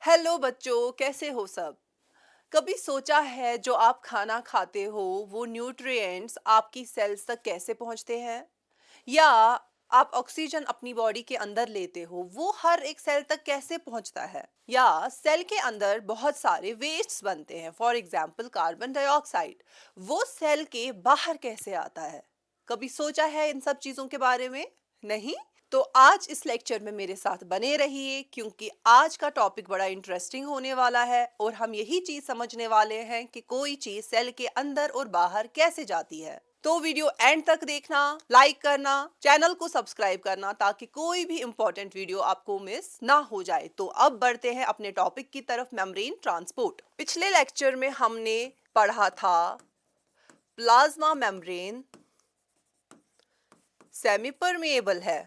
Hello बच्चों, कैसे हो सब। कभी सोचा है जो आप खाना खाते हो वो न्यूट्रिएंट्स आपकी सेल्स तक कैसे पहुंचते हैं, या आप ऑक्सीजन अपनी बॉडी के अंदर लेते हो वो हर एक सेल तक कैसे पहुंचता है, या सेल के अंदर बहुत सारे वेस्ट्स बनते हैं, फॉर एग्जांपल कार्बन डाइऑक्साइड, वो सेल के बाहर कैसे आता है। कभी सोचा है इन सब चीजों के बारे में? नहीं। तो आज इस लेक्चर में मेरे साथ बने रहिए, क्योंकि आज का टॉपिक बड़ा इंटरेस्टिंग होने वाला है और हम यही चीज समझने वाले हैं कि कोई चीज सेल के अंदर और बाहर कैसे जाती है। तो वीडियो एंड तक देखना, लाइक करना, चैनल को सब्सक्राइब करना, ताकि कोई भी इंपॉर्टेंट वीडियो आपको मिस ना हो जाए। तो अब बढ़ते हैं अपने टॉपिक की तरफ, मेम्ब्रेन ट्रांसपोर्ट। पिछले लेक्चर में हमने पढ़ा था प्लाज्मा मेम्ब्रेन सेमी परमेएबल है,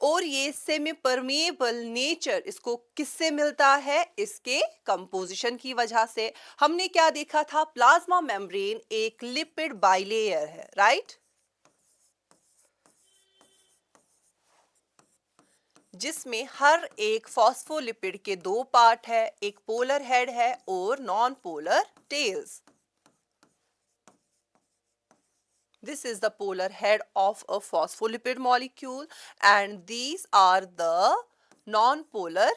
और ये सेमी परमेएबल नेचर इसको किससे मिलता है? इसके कंपोजिशन की वजह से। हमने क्या देखा था? प्लाज्मा मेम्ब्रेन एक लिपिड बाइलेयर है, राइट, जिसमें हर एक फॉस्फोलिपिड के दो पार्ट है, एक पोलर हेड है और non polar tails. This is the polar head of a phospholipid molecule, and these are the non-polar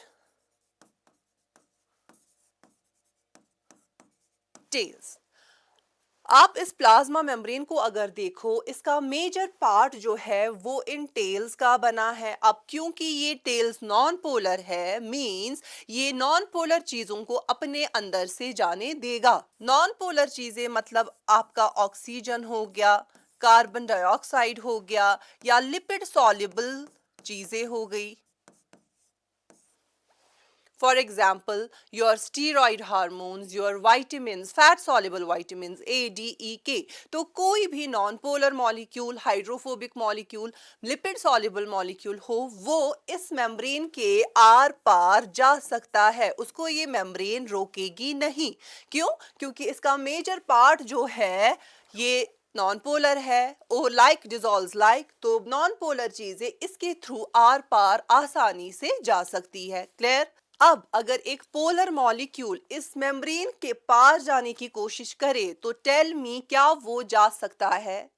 tails. आप इस प्लाज्मा मेम्ब्रेन को अगर देखो, इसका मेजर पार्ट जो है वो इन टेल्स का बना है। अब क्योंकि ये टेल्स नॉन पोलर है, मींस ये नॉन पोलर चीजों को अपने अंदर से जाने देगा। नॉन पोलर चीजें मतलब आपका ऑक्सीजन हो गया, कार्बन डाइऑक्साइड हो गया, या लिपिड सॉल्युबल चीजें हो गई। For example, your steroid hormones, your vitamins, fat soluble vitamins A, D, E, K। तो कोई भी non polar molecule, hydrophobic molecule, lipid soluble molecule हो, वो इस मेम्ब्रेन के आर पार जा सकता है, उसको ये मेम्ब्रेन रोकेगी नहीं। क्यों? क्योंकि इसका मेजर पार्ट जो है ये नॉन पोलर है, और लाइक डिजॉल्व्स लाइक, तो नॉन पोलर चीजें इसके थ्रू आर पार आसानी से जा सकती है। क्लियर? अब अगर एक पोलर मॉलिक्यूल इस मेम्ब्रेन के पार जाने की कोशिश करे, तो टेल मी, क्या वो जा सकता है?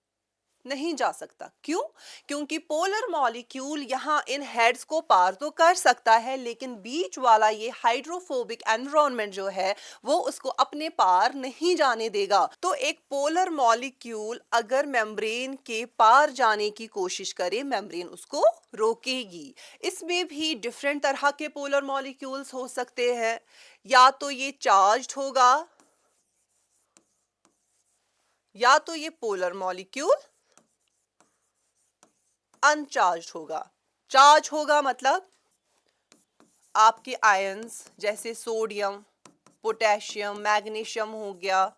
नहीं जा सकता। क्यों? क्योंकि पोलर मॉलिक्यूल यहाँ इन हेड्स को पार तो कर सकता है, लेकिन बीच वाला ये हाइड्रोफोबिक एनवायरनमेंट जो है वो उसको अपने पार नहीं जाने देगा। तो एक पोलर मॉलिक्यूल अगर मेम्ब्रेन के पार जाने की कोशिश करे, मेम्ब्रेन उसको रोकेगी। इसमें भी डिफरेंट तरह के पोलर मॉलिक्यूल्स हो सकते हैं, या तो ये चार्ज्ड होगा, या तो ये पोलर मॉलिक्यूल अनचार्ज होगा। चार्ज होगा मतलब आपके आयंस जैसे सोडियम, पोटेशियम, मैग्नीशियम हो गया,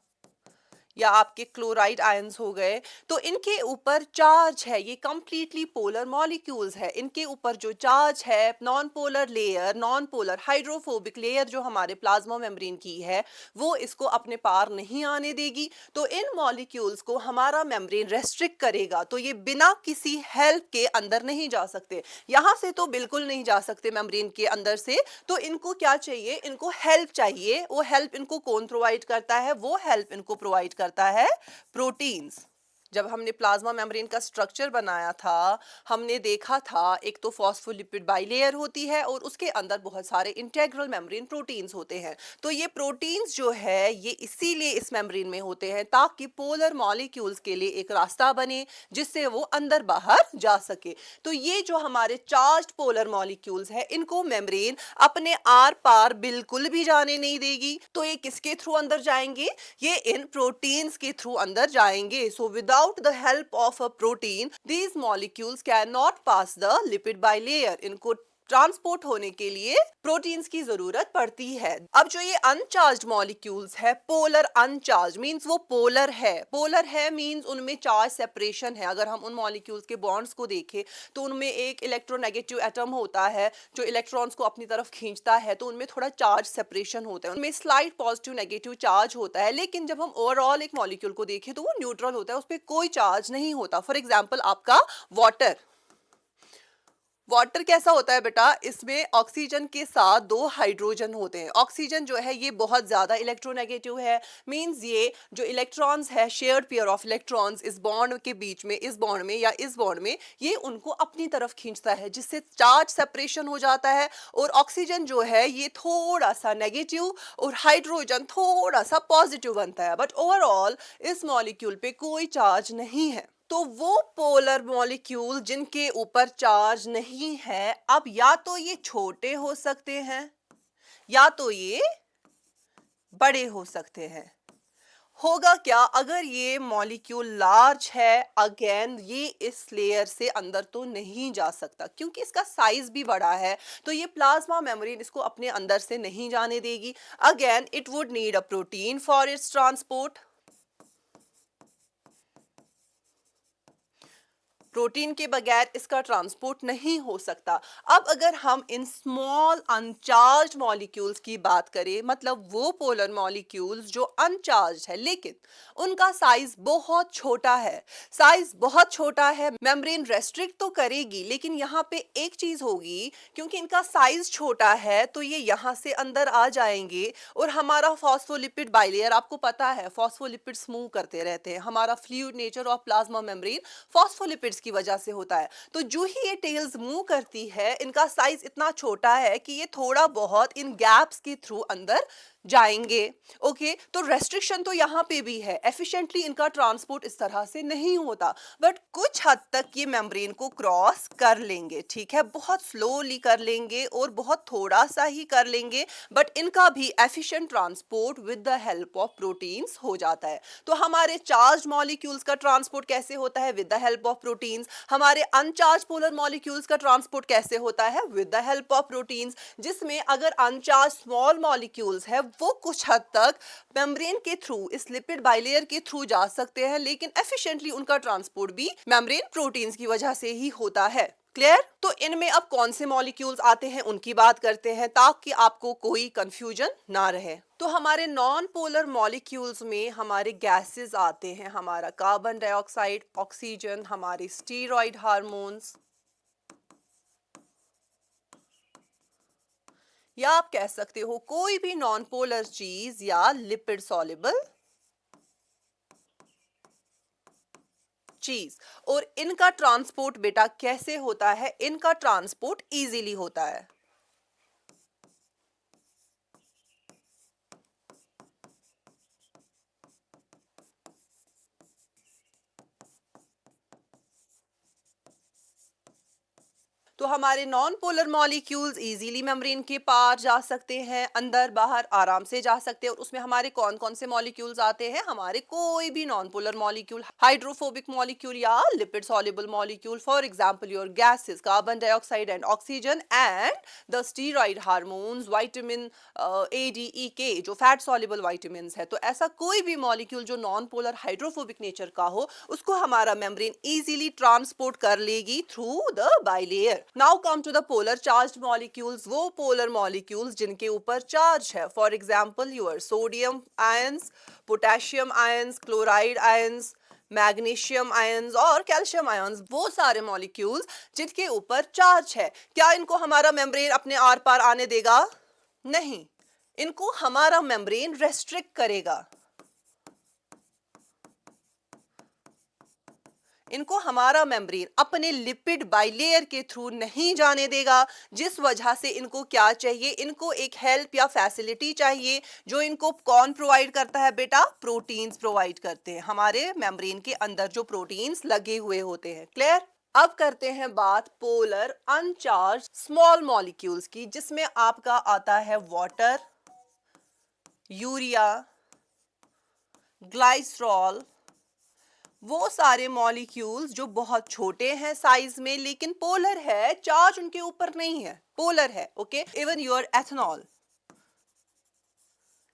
या आपके क्लोराइड आयंस हो गए, तो इनके ऊपर चार्ज है। ये कंप्लीटली पोलर मॉलिक्यूल्स है, इनके ऊपर जो चार्ज है, non polar layer, non polar hydrophobic layer जो हमारे प्लाज्मा मेम्ब्रेन की है, वो इसको अपने पार नहीं आने देगी। तो इन मॉलिक्यूल्स को हमारा मेम्ब्रेन रेस्ट्रिक्ट करेगा, तो ये बिना किसी हेल्प के अंदर नहीं जा सकते। यहां से तो बिल्कुल नहीं जा सकते मेम्ब्रेन के अंदर से। तो इनको क्या चाहिए? इनको हेल्प चाहिए। वो हेल्प इनको कौन प्रोवाइड करता है? वो हेल्प इनको प्रोवाइड करता है प्रोटीन्स। जब हमने प्लाज्मा मेम्ब्रेन का स्ट्रक्चर बनाया था, हमने देखा था एक तो फॉस्फोलिपिड बाइलेयर होती है और उसके अंदर बहुत सारे इंटेग्रल मेम्ब्रेन प्रोटीन्स होते हैं। तो ये प्रोटीन्स जो है ये इसीलिए इस मेम्ब्रेन में होते हैं ताकि पोलर मॉलिक्यूल्स के लिए एक रास्ता बने जिससे वो अंदर बाहर जा सके। तो ये जो हमारे चार्ज्ड पोलर मॉलिक्यूल्स है, इनको मेम्ब्रेन अपने आर पार बिल्कुल भी जाने नहीं देगी। तो ये किसके थ्रू अंदर जाएंगे? ये इन प्रोटीन्स के थ्रू अंदर जाएंगे। So without the help of a protein, these molecules can not pass the lipid bilayer. इनको ट्रांसपोर्ट होने के लिए प्रोटीन्स की जरूरत पड़ती है। अब जो ये अनचार्ज मॉलिक्यूल्स है, पोलर अनचार्ज मींस वो पोलर है। पोलर है मींस उनमें चार्ज सेपरेशन है। अगर हम उन मॉलिक्यूल्स के बॉन्ड्स को देखें तो उनमें एक इलेक्ट्रोनेगेटिव एटम होता है जो इलेक्ट्रॉन्स को अपनी तरफ खींचता है, तो उनमें थोड़ा चार्ज सेपरेशन होता है, उनमें स्लाइट पॉजिटिव नेगेटिव चार्ज होता है। लेकिन जब हम ओवरऑल एक मॉलिक्यूल को देखें तो वो न्यूट्रल होता है, उस पर कोई चार्ज नहीं होता। फॉर एग्जाम्पल आपका वाटर, वाटर कैसा होता है बेटा, इसमें ऑक्सीजन के साथ दो हाइड्रोजन होते हैं। ऑक्सीजन जो है ये बहुत ज्यादा इलेक्ट्रोनेगेटिव है, मींस ये जो इलेक्ट्रॉन्स है, शेयर्ड पेयर ऑफ इलेक्ट्रॉन्स इस बॉन्ड के बीच में, इस बॉन्ड में या इस बॉन्ड में, ये उनको अपनी तरफ खींचता है, जिससे चार्ज सेपरेशन हो जाता है। और ऑक्सीजन जो है ये थोड़ा सा नेगेटिव और हाइड्रोजन थोड़ा सा पॉजिटिव बनता है, बट ओवरऑल इस मॉलिक्यूल पे कोई चार्ज नहीं है। तो वो पोलर मॉलिक्यूल जिनके ऊपर चार्ज नहीं है, अब या तो ये छोटे हो सकते हैं या तो ये बड़े हो सकते हैं। होगा क्या अगर ये मॉलिक्यूल लार्ज है, अगेन ये इस लेयर से अंदर तो नहीं जा सकता क्योंकि इसका साइज भी बड़ा है, तो ये प्लाज्मा मेम्ब्रेन इसको अपने अंदर से नहीं जाने देगी। Again it would need a protein for its transport. Protein के बगैर इसका ट्रांसपोर्ट नहीं हो सकता। अब अगर हम इन स्मॉल अनचार्ज मॉलिक्यूल्स की बात करें, मतलब वो पोलर मॉलिक्यूल्स जो अनचार्ज है लेकिन उनका साइज बहुत छोटा है, साइज बहुत छोटा है, मेम्ब्रेन रेस्ट्रिक्ट तो करेगी लेकिन यहाँ पे एक चीज होगी, क्योंकि इनका साइज छोटा है तो ये यहाँ से अंदर आ जाएंगे और हमारा फॉस्फोलिपिड बाइलेयर, आपको पता है फॉस्फोलिपिड्स मूव करते रहते हैं, हमारा fluid nature of plasma membrane phospholipids की वजह से होता है। तो जो ही ये टेल्स मूव करती है, इनका साइज इतना छोटा है कि ये थोड़ा बहुत इन गैप्स के थ्रू अंदर जाएंगे। ओके, तो रेस्ट्रिक्शन तो यहाँ पे भी है, एफिशिएंटली इनका ट्रांसपोर्ट इस तरह से नहीं होता, बट कुछ हद तक ये मेम्ब्रेन को क्रॉस कर लेंगे। ठीक है, बहुत स्लोली कर लेंगे और बहुत थोड़ा सा ही कर लेंगे, बट इनका भी efficient transport with the help of proteins हो जाता है। तो हमारे चार्ज मॉलिक्यूल्स का ट्रांसपोर्ट कैसे होता है? With the help of proteins. हमारे अनचार्ज पोलर मॉलिक्यूल्स का ट्रांसपोर्ट कैसे होता है? With the help of proteins, जिसमें अगर अनचार्ज स्मॉल मॉलिक्यूल्स है वो कुछ हद तक मेम्ब्रेन के थ्रू, इस लिपिड बाइलेयर के थ्रू जा सकते हैं, लेकिन एफिशिएंटली उनका ट्रांसपोर्ट भी मेम्ब्रेन प्रोटीन्स की वजह से ही होता है। क्लियर? तो इनमें अब कौन से मॉलिक्यूल्स आते हैं उनकी बात करते हैं ताकि आपको कोई कंफ्यूजन ना रहे। तो हमारे नॉन पोलर मॉलिक्यूल्स में हमारे गैसेस आते हैं, हमारा कार्बन डाइऑक्साइड, ऑक्सीजन, हमारे स्टीरॉयड हार्मोन्स, या आप कह सकते हो कोई भी नॉन पोलर चीज या लिपिड सॉल्युबल चीज। और इनका ट्रांसपोर्ट बेटा कैसे होता है? इनका ट्रांसपोर्ट इजीली होता है। तो हमारे non polar molecules easily membrane के पार जा सकते हैं, अंदर बाहर आराम से जा सकते हैं। और उसमें हमारे कौन कौन से मॉलिक्यूल्स आते हैं? हमारे कोई भी non polar molecule, hydrophobic molecule या lipid soluble molecule, for example your gases carbon dioxide and oxygen, and the steroid hormones, vitamin A, D, E, K, जो फैट सॉल्युबल विटामिन्स है। तो ऐसा कोई भी मॉलिक्यूल जो नॉन पोलर हाइड्रोफोबिक नेचर का हो, उसको हमारा मेम्ब्रेन इजीली ट्रांसपोर्ट कर लेगी through the bilayer. Now come to the polar charged molecules, वो पोलर मॉलिक्यूल्स जिनके ऊपर चार्ज है, for example your sodium ions, potassium ions, chloride ions, magnesium ions और कैल्शियम आयंस, वो सारे मॉलिक्यूल्स जिनके ऊपर चार्ज है। क्या इनको हमारा मेम्ब्रेन अपने आर पार आने देगा? नहीं, इनको हमारा मेम्ब्रेन रेस्ट्रिक्ट करेगा, इनको हमारा मेम्ब्रेन अपने लिपिड बाइलेयर के थ्रू नहीं जाने देगा, जिस वजह से इनको क्या चाहिए? इनको एक हेल्प या फैसिलिटी चाहिए, जो इनको कौन प्रोवाइड करता है बेटा? प्रोटीन्स प्रोवाइड करते हैं, हमारे मेम्ब्रेन के अंदर जो प्रोटीन्स लगे हुए होते हैं। क्लियर? अब करते हैं बात पोलर अनचार्ज स्मॉल मॉलिक्यूल्स की, जिसमें आपका आता है वाटर, यूरिया, ग्लाइसरॉल, वो सारे मॉलिक्यूल्स जो बहुत छोटे हैं साइज में लेकिन पोलर है, चार्ज उनके ऊपर नहीं है, पोलर है। ओके, इवन योर एथनॉल,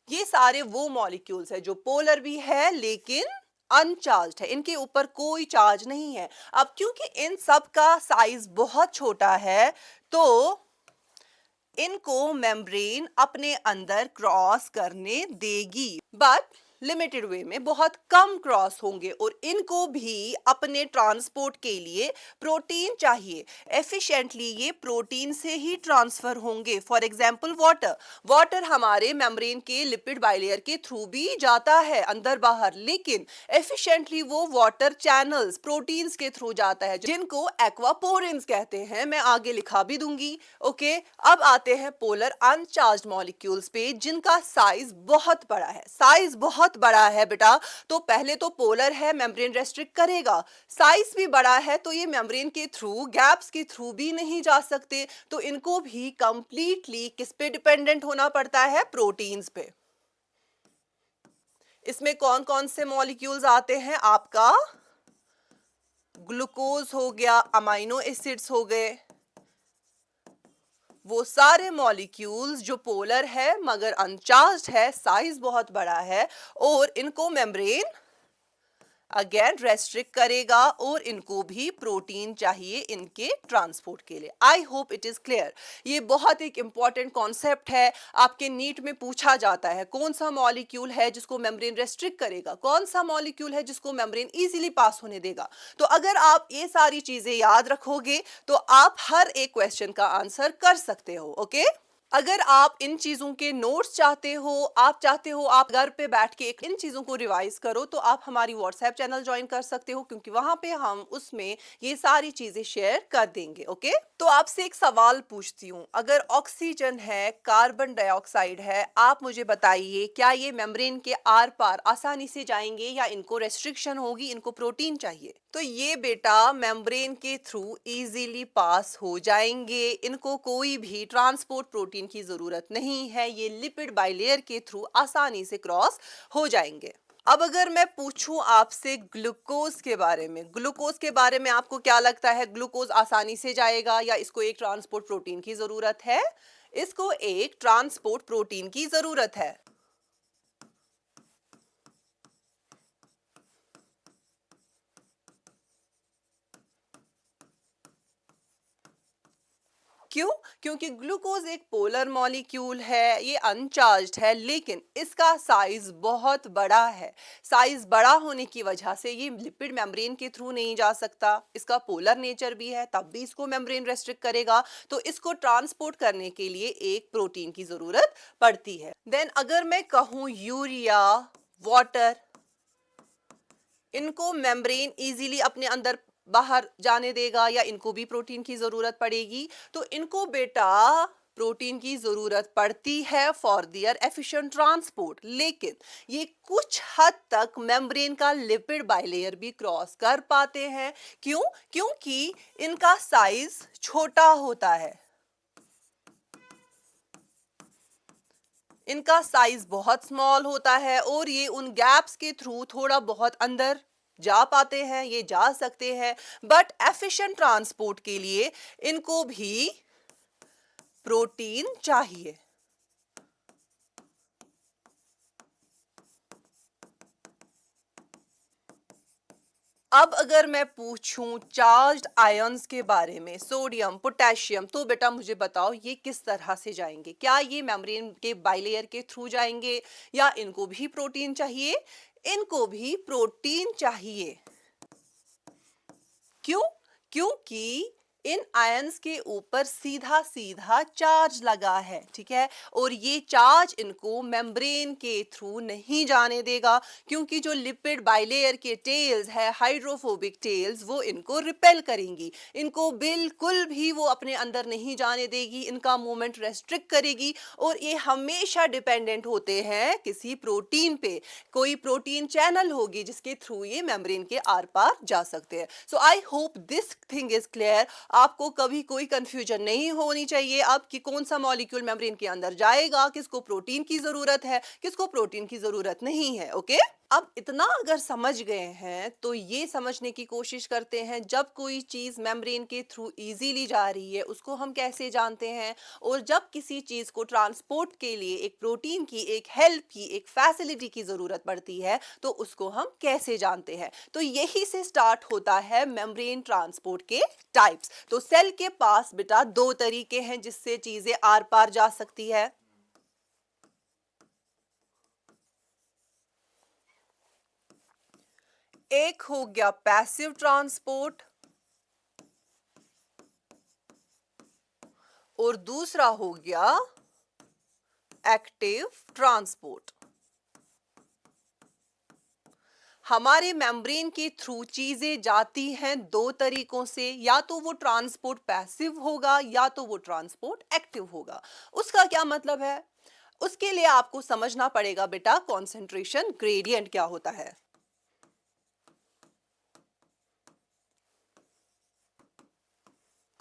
ये सारे वो मॉलिक्यूल्स है जो पोलर भी है लेकिन अनचार्ज्ड है, इनके ऊपर कोई चार्ज नहीं है। अब क्योंकि इन सब का साइज बहुत छोटा है, तो इनको मेम्ब्रेन अपने अंदर क्रॉस करने देगी, बट लिमिटेड वे में बहुत कम क्रॉस होंगे और इनको भी अपने ट्रांसपोर्ट के लिए प्रोटीन चाहिए। एफिशिएंटली ये प्रोटीन से ही ट्रांसफर होंगे। फॉर एग्जांपल वाटर, वाटर हमारे मेम्ब्रेन के लिपिड बाइलेयर के थ्रू भी जाता है अंदर बाहर, लेकिन एफिशिएंटली वो वाटर चैनल्स प्रोटीन्स के थ्रू जाता है जिनको एक्वापोरिन्स कहते हैं। मैं आगे लिखा भी दूंगी। ओके, अब आते हैं पोलर अनचार्ज्ड मॉलिक्यूल्स पे जिनका साइज बहुत बड़ा है। साइज बहुत बड़ा है बेटा, तो पहले तो पोलर है, मेम्ब्रेन रेस्ट्रिक्ट करेगा। साइज भी बड़ा है तो ये मेम्ब्रेन के थ्रू, गैप्स के थ्रू भी नहीं जा सकते, तो इनको भी कंप्लीटली किस पे डिपेंडेंट होना पड़ता है? प्रोटीन्स पे। इसमें कौन कौन से मॉलिक्यूल्स आते हैं? आपका ग्लूकोज हो गया, अमाइनो एसिड्स हो गए, वो सारे मॉलिक्यूल्स जो पोलर है मगर अनचार्ज्ड है, साइज बहुत बड़ा है और इनको मेम्ब्रेन अगेन रेस्ट्रिक्ट करेगा और इनको भी प्रोटीन चाहिए इनके ट्रांसपोर्ट के लिए। I hope it is clear. ये बहुत एक इंपॉर्टेंट कॉन्सेप्ट है, आपके नीट में पूछा जाता है कौन सा मॉलिक्यूल है जिसको मेम्ब्रेन रेस्ट्रिक्ट करेगा, कौन सा मॉलिक्यूल है जिसको मेम्ब्रेन इजीली पास होने देगा। तो अगर आप ये सारी चीजें याद रखोगे तो आप हर एक क्वेश्चन का आंसर कर सकते हो। ओके, अगर आप इन चीजों के नोट्स चाहते हो, आप चाहते हो आप घर पे बैठ के इन चीजों को रिवाइज करो, तो आप हमारी व्हाट्सएप चैनल ज्वाइन कर सकते हो क्योंकि वहां पे हम उसमें ये सारी चीजें शेयर कर देंगे। ओके, तो आपसे एक सवाल पूछती हूँ, अगर ऑक्सीजन है, कार्बन डाइऑक्साइड है, आप मुझे बताइए क्या ये मेम्ब्रेन के आर पार आसानी से जाएंगे या इनको रेस्ट्रिक्शन होगी, इनको प्रोटीन चाहिए? तो ये बेटा मेम्ब्रेन के थ्रू इजीली पास हो जाएंगे, इनको कोई भी ट्रांसपोर्ट प्रोटीन की जरूरत नहीं है, ये लिपिड बाइलेयर के थ्रू आसानी से क्रॉस हो जाएंगे। अब अगर मैं पूछूं आपसे ग्लूकोज के बारे में, ग्लूकोज के बारे में आपको क्या लगता है? ग्लूकोज आसानी से जाएगा या इसको एक ट्रांसपोर्ट प्रोटीन की जरूरत है? इसको एक ट्रांसपोर्ट प्रोटीन की जरूरत है। क्यों? क्योंकि ग्लूकोज एक पोलर मॉलिक्यूल है, ये अनचार्ज्ड है, लेकिन इसका साइज बहुत बड़ा है। साइज बड़ा होने की वजह से ये लिपिड मेम्ब्रेन के थ्रू नहीं जा सकता, इसका पोलर नेचर भी है, तब भी इसको मेम्ब्रेन रेस्ट्रिक्ट करेगा, तो इसको ट्रांसपोर्ट करने के लिए एक प्रोटीन की जरूरत पड़ती है। देन अगर मैं कहूं यूरिया, वाटर, इनको मेम्ब्रेन इजीली अपने अंदर बाहर जाने देगा या इनको भी प्रोटीन की जरूरत पड़ेगी? तो इनको बेटा प्रोटीन की जरूरत पड़ती है फॉर दियर एफिशिएंट ट्रांसपोर्ट, लेकिन ये कुछ हद तक मेम्ब्रेन का लिपिड बाइलेयर भी क्रॉस कर पाते हैं। क्यों? क्योंकि इनका साइज छोटा होता है, इनका साइज बहुत स्मॉल होता है और ये उन गैप्स के थ्रू थोड़ा बहुत अंदर जा पाते हैं, ये जा सकते हैं, बट एफिशिएंट ट्रांसपोर्ट के लिए इनको भी प्रोटीन चाहिए। अब अगर मैं पूछूं चार्ज्ड आयंस के बारे में, सोडियम, पोटेशियम, तो बेटा मुझे बताओ ये किस तरह से जाएंगे? क्या ये मेम्ब्रेन के बाइलेयर के थ्रू जाएंगे या इनको भी प्रोटीन चाहिए? इनको भी प्रोटीन चाहिए। क्यों? क्योंकि इन आयंस के ऊपर सीधा सीधा चार्ज लगा है, ठीक है, और ये चार्ज इनको मेम्ब्रेन के थ्रू नहीं जाने देगा क्योंकि जो लिपिड बाइलेयर के टेल्स है, हाइड्रोफोबिक टेल्स, वो इनको रिपेल करेंगी, इनको बिल्कुल भी वो अपने अंदर नहीं जाने देगी, इनका मूवमेंट रेस्ट्रिक्ट करेगी और ये हमेशा डिपेंडेंट होते हैं किसी प्रोटीन पे। कोई प्रोटीन चैनल होगी जिसके थ्रू ये मेम्ब्रेन के आर पार जा सकते हैं। So I hope this thing is clear. आपको कभी कोई कंफ्यूजन नहीं होनी चाहिए अब कि कौन सा मॉलिक्यूल मेम्ब्रेन के अंदर जाएगा, किसको प्रोटीन की जरूरत है, किसको प्रोटीन की जरूरत नहीं है। ओके, अब इतना अगर समझ गए हैं तो ये समझने की कोशिश करते हैं जब कोई चीज मेम्ब्रेन के थ्रू इजीली जा रही है उसको हम कैसे जानते हैं, और जब किसी चीज को ट्रांसपोर्ट के लिए एक प्रोटीन की, एक हेल्प की, एक फैसिलिटी की जरूरत पड़ती है तो उसको हम कैसे जानते हैं। तो यही से स्टार्ट होता है मेम्ब्रेन ट्रांसपोर्ट के टाइप्स। तो सेल के पास बेटा दो तरीके हैं जिससे चीजें आर पार जा सकती है। एक हो गया पैसिव ट्रांसपोर्ट और दूसरा हो गया एक्टिव ट्रांसपोर्ट। हमारे मेम्ब्रेन के थ्रू चीजें जाती हैं दो तरीकों से, या तो वो ट्रांसपोर्ट पैसिव होगा या तो वो ट्रांसपोर्ट एक्टिव होगा। उसका क्या मतलब है? उसके लिए आपको समझना पड़ेगा बेटा कॉन्सेंट्रेशन ग्रेडियंट क्या होता है।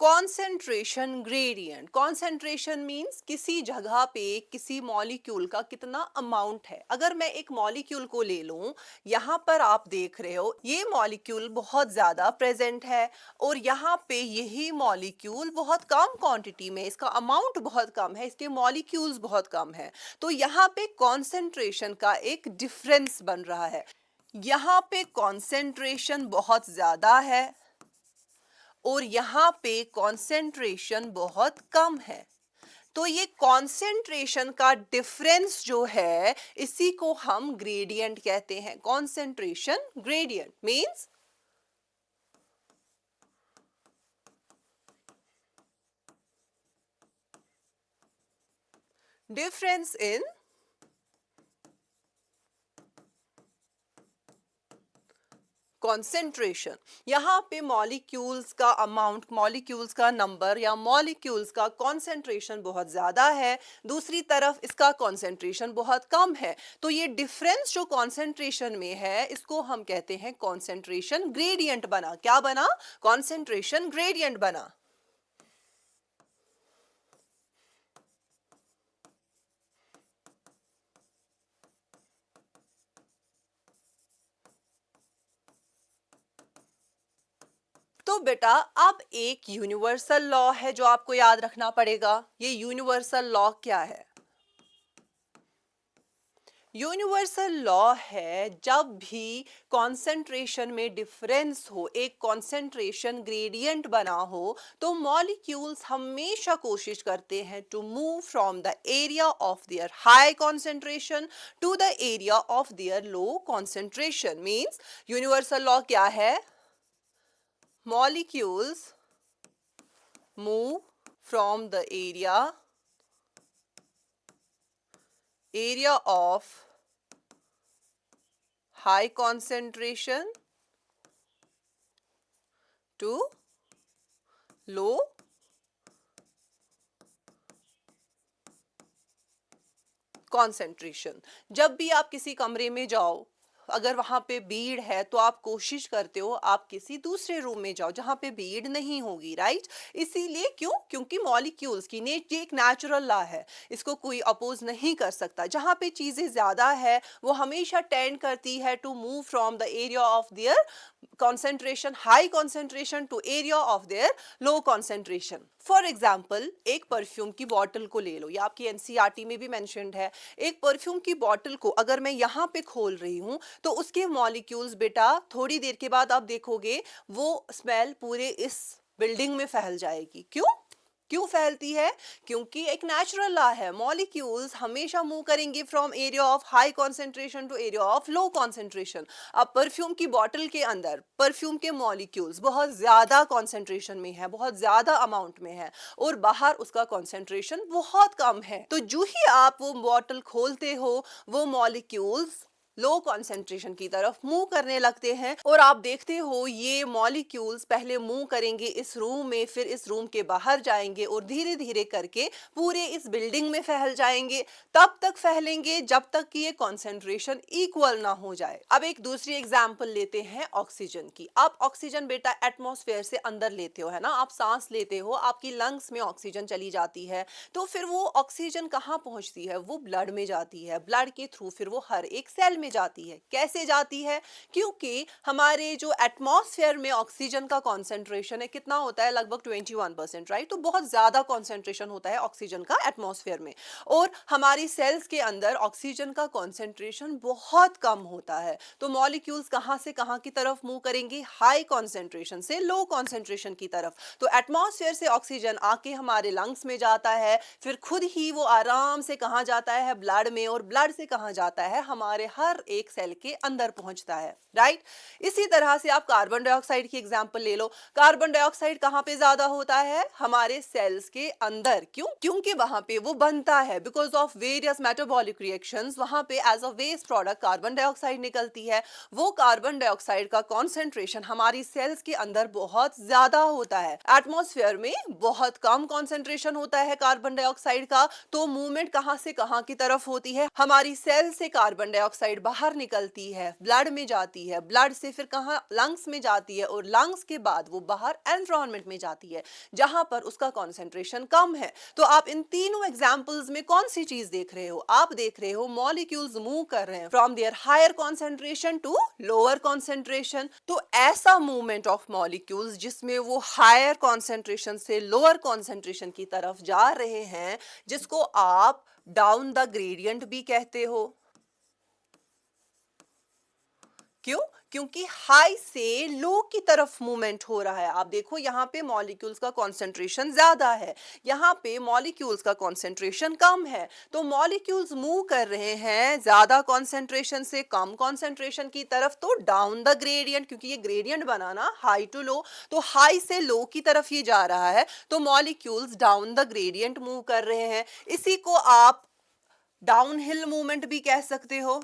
कॉन्सेंट्रेशन ग्रेडियंट, कॉन्सेंट्रेशन मींस किसी जगह पे किसी मॉलिक्यूल का कितना अमाउंट है। अगर मैं एक मॉलिक्यूल को ले लूं, यहाँ पर आप देख रहे हो ये मॉलिक्यूल बहुत ज्यादा प्रेजेंट है और यहाँ पे यही मॉलिक्यूल बहुत कम क्वांटिटी में, इसका अमाउंट बहुत कम है, इसके मॉलिक्यूल्स बहुत कम है। तो यहाँ पे कॉन्सेंट्रेशन का एक डिफरेंस बन रहा है। यहाँ पे कॉन्सेंट्रेशन बहुत ज्यादा है और यहाँ पे कॉन्सेंट्रेशन बहुत कम है। तो ये कॉन्सेंट्रेशन का डिफरेंस जो है इसी को हम ग्रेडियंट कहते हैं। Concentration gradient means difference in concentration. यहाँ पे मॉलिक्यूल्स का अमाउंट, मॉलिक्यूल्स का नंबर या मॉलिक्यूल्स का कॉन्सेंट्रेशन बहुत ज़्यादा है, दूसरी तरफ इसका कॉन्सेंट्रेशन बहुत कम है। तो ये डिफरेंस जो कॉन्सेंट्रेशन में है इसको हम कहते हैं कॉन्सेंट्रेशन ग्रेडियंट बना। क्या बना? कॉन्सेंट्रेशन ग्रेडियंट बना। तो बेटा अब एक यूनिवर्सल लॉ है जो आपको याद रखना पड़ेगा। ये यूनिवर्सल लॉ क्या है? यूनिवर्सल लॉ है जब भी कॉन्सेंट्रेशन में डिफरेंस हो, एक कॉन्सेंट्रेशन ग्रेडियंट बना हो, तो मॉलिक्यूल्स हमेशा कोशिश करते हैं to move from the area of their high concentration to the area of their low concentration. Means universal law क्या है? Molecules move from the area of high concentration to low concentration। जब भी आप किसी कमरे में जाओ, अगर वहां पे भीड़ है तो आप कोशिश करते हो आप किसी दूसरे रूम में जाओ जहां पे भीड़ नहीं होगी, राइट? इसीलिए क्यों? क्योंकि मॉलिक्यूल्स की ये एक नेचुरल लॉ है, इसको कोई अपोज नहीं कर सकता। जहां पे चीजें ज्यादा है वो हमेशा टेंड करती है to move from the area of their concentration, high concentration to area of their low concentration। For example एक परफ्यूम की बॉटल को ले लो, या आपकी एनसीईआरटी में भी मेंशन्ड है। एक परफ्यूम की बॉटल को अगर मैं यहाँ पे खोल रही हूँ तो उसके मॉलिक्यूल्स बेटा थोड़ी देर के बाद आप देखोगे वो स्मेल पूरे इस बिल्डिंग में फैल जाएगी। क्यों? क्यों फैलती है? क्योंकि एक नेचुरल लॉ है, मॉलिक्यूल्स हमेशा मूव करेंगे from area of high concentration to area of low concentration. अब परफ्यूम की बॉटल के अंदर परफ्यूम के मॉलिक्यूल्स बहुत ज्यादा कॉन्सेंट्रेशन में है, बहुत ज्यादा अमाउंट में है, और बाहर उसका कॉन्सेंट्रेशन बहुत कम है। तो जो ही आप वो बॉटल खोलते हो वो मॉलिक्यूल्स लो कॉन्सेंट्रेशन की तरफ मूव करने लगते हैं, और आप देखते हो ये मॉलिक्यूल्स पहले मूव करेंगे इस रूम में, फिर इस रूम के बाहर जाएंगे और धीरे धीरे करके पूरे इस बिल्डिंग में फैल जाएंगे। तब तक फैलेंगे जब तक कि ये कॉन्सेंट्रेशन इक्वल ना हो जाए। अब एक दूसरी एग्जांपल लेते हैं ऑक्सीजन की। आप ऑक्सीजन बेटा एटमॉस्फेयर से अंदर लेते हो, है ना? आप सांस लेते हो, आपकी लंग्स में ऑक्सीजन चली जाती है, तो फिर वो ऑक्सीजन कहाँ पहुंचती है? वो ब्लड में जाती है। ब्लड के थ्रू फिर वो हर एक सेल में जाती है। कैसे जाती है? क्योंकि हमारे जो एटमॉस्फेयर में ऑक्सीजन का कॉन्सेंट्रेशन है कितना होता है? लगभग 21%, राइट? तो बहुत ज्यादा कॉन्सेंट्रेशन होता है ऑक्सीजन का एटमॉस्फेयर में, और हमारी सेल्स के अंदर ऑक्सीजन का कॉन्सेंट्रेशन बहुत कम होता है। तो मॉलिक्यूल्स कहां से कहां की तरफ मूव करेंगे? हाई कॉन्सेंट्रेशन से लो कॉन्सेंट्रेशन की तरफ। तो एटमॉस्फेयर से ऑक्सीजन आके हमारे लंग्स में जाता है, फिर खुद ही वो आराम से कहां जाता है? ब्लड में, और ब्लड से कहां जाता है? हमारे हर हर एक सेल के अंदर पहुंचता है, राइट। इसी तरह से आप कार्बन डाइऑक्साइड की एग्जांपल ले लो। कार्बन डाइऑक्साइड कहाँ पे ज्यादा होता है? हमारे सेल्स के अंदर। क्यों? क्योंकि वहां पे वो बनता है, because of various metabolic reactions वहां पे as a waste product carbon dioxide निकलती है। वो कार्बन डाइऑक्साइड का कॉन्सेंट्रेशन हमारी सेल्स के अंदर बहुत ज्यादा होता है। एटमॉस्फेयर में बहुत कम कॉन्सेंट्रेशन होता है कार्बन डाइऑक्साइड का। तो मूवमेंट कहां से कहां की तरफ होती है? हमारी सेल से कार्बन डाइऑक्साइड बाहर निकलती है, ब्लड में जाती है, ब्लड से फिर कहां? लंग्स में जाती है, और लंग्स के बाद वो बाहर एनवायरनमेंट में जाती है जहां पर उसका कॉन्सेंट्रेशन कम है। तो आप इन तीनों एग्जांपल्स में कौन सी चीज देख रहे हो? आप देख रहे हो मॉलिक्यूल्स मूव कर रहे हैं from their higher concentration to lower concentration. तो ऐसा मूवमेंट ऑफ मॉलिक्यूल्स जिसमें वो हायर कॉन्सेंट्रेशन से लोअर कॉन्सेंट्रेशन की तरफ जा रहे हैं, जिसको आप डाउन द ग्रेडियंट भी कहते हो। क्यों? क्योंकि हाई से लो की तरफ मूवमेंट हो रहा है। आप देखो यहाँ पे मॉलिक्यूल्स का कॉन्सेंट्रेशन ज्यादा है, यहाँ पे मॉलिक्यूल्स का कॉन्सेंट्रेशन कम है। तो मॉलिक्यूल्स मूव कर रहे हैं ज्यादा कॉन्सेंट्रेशन से कम कॉन्सेंट्रेशन की तरफ, तो डाउन द ग्रेडियंट, क्योंकि ये ग्रेडियंट बनाना हाई टू लो, तो हाई से लो की तरफ ये जा रहा है, तो molecules down the gradient move कर रहे हैं। इसी को आप डाउनहिल मूवमेंट भी कह सकते हो।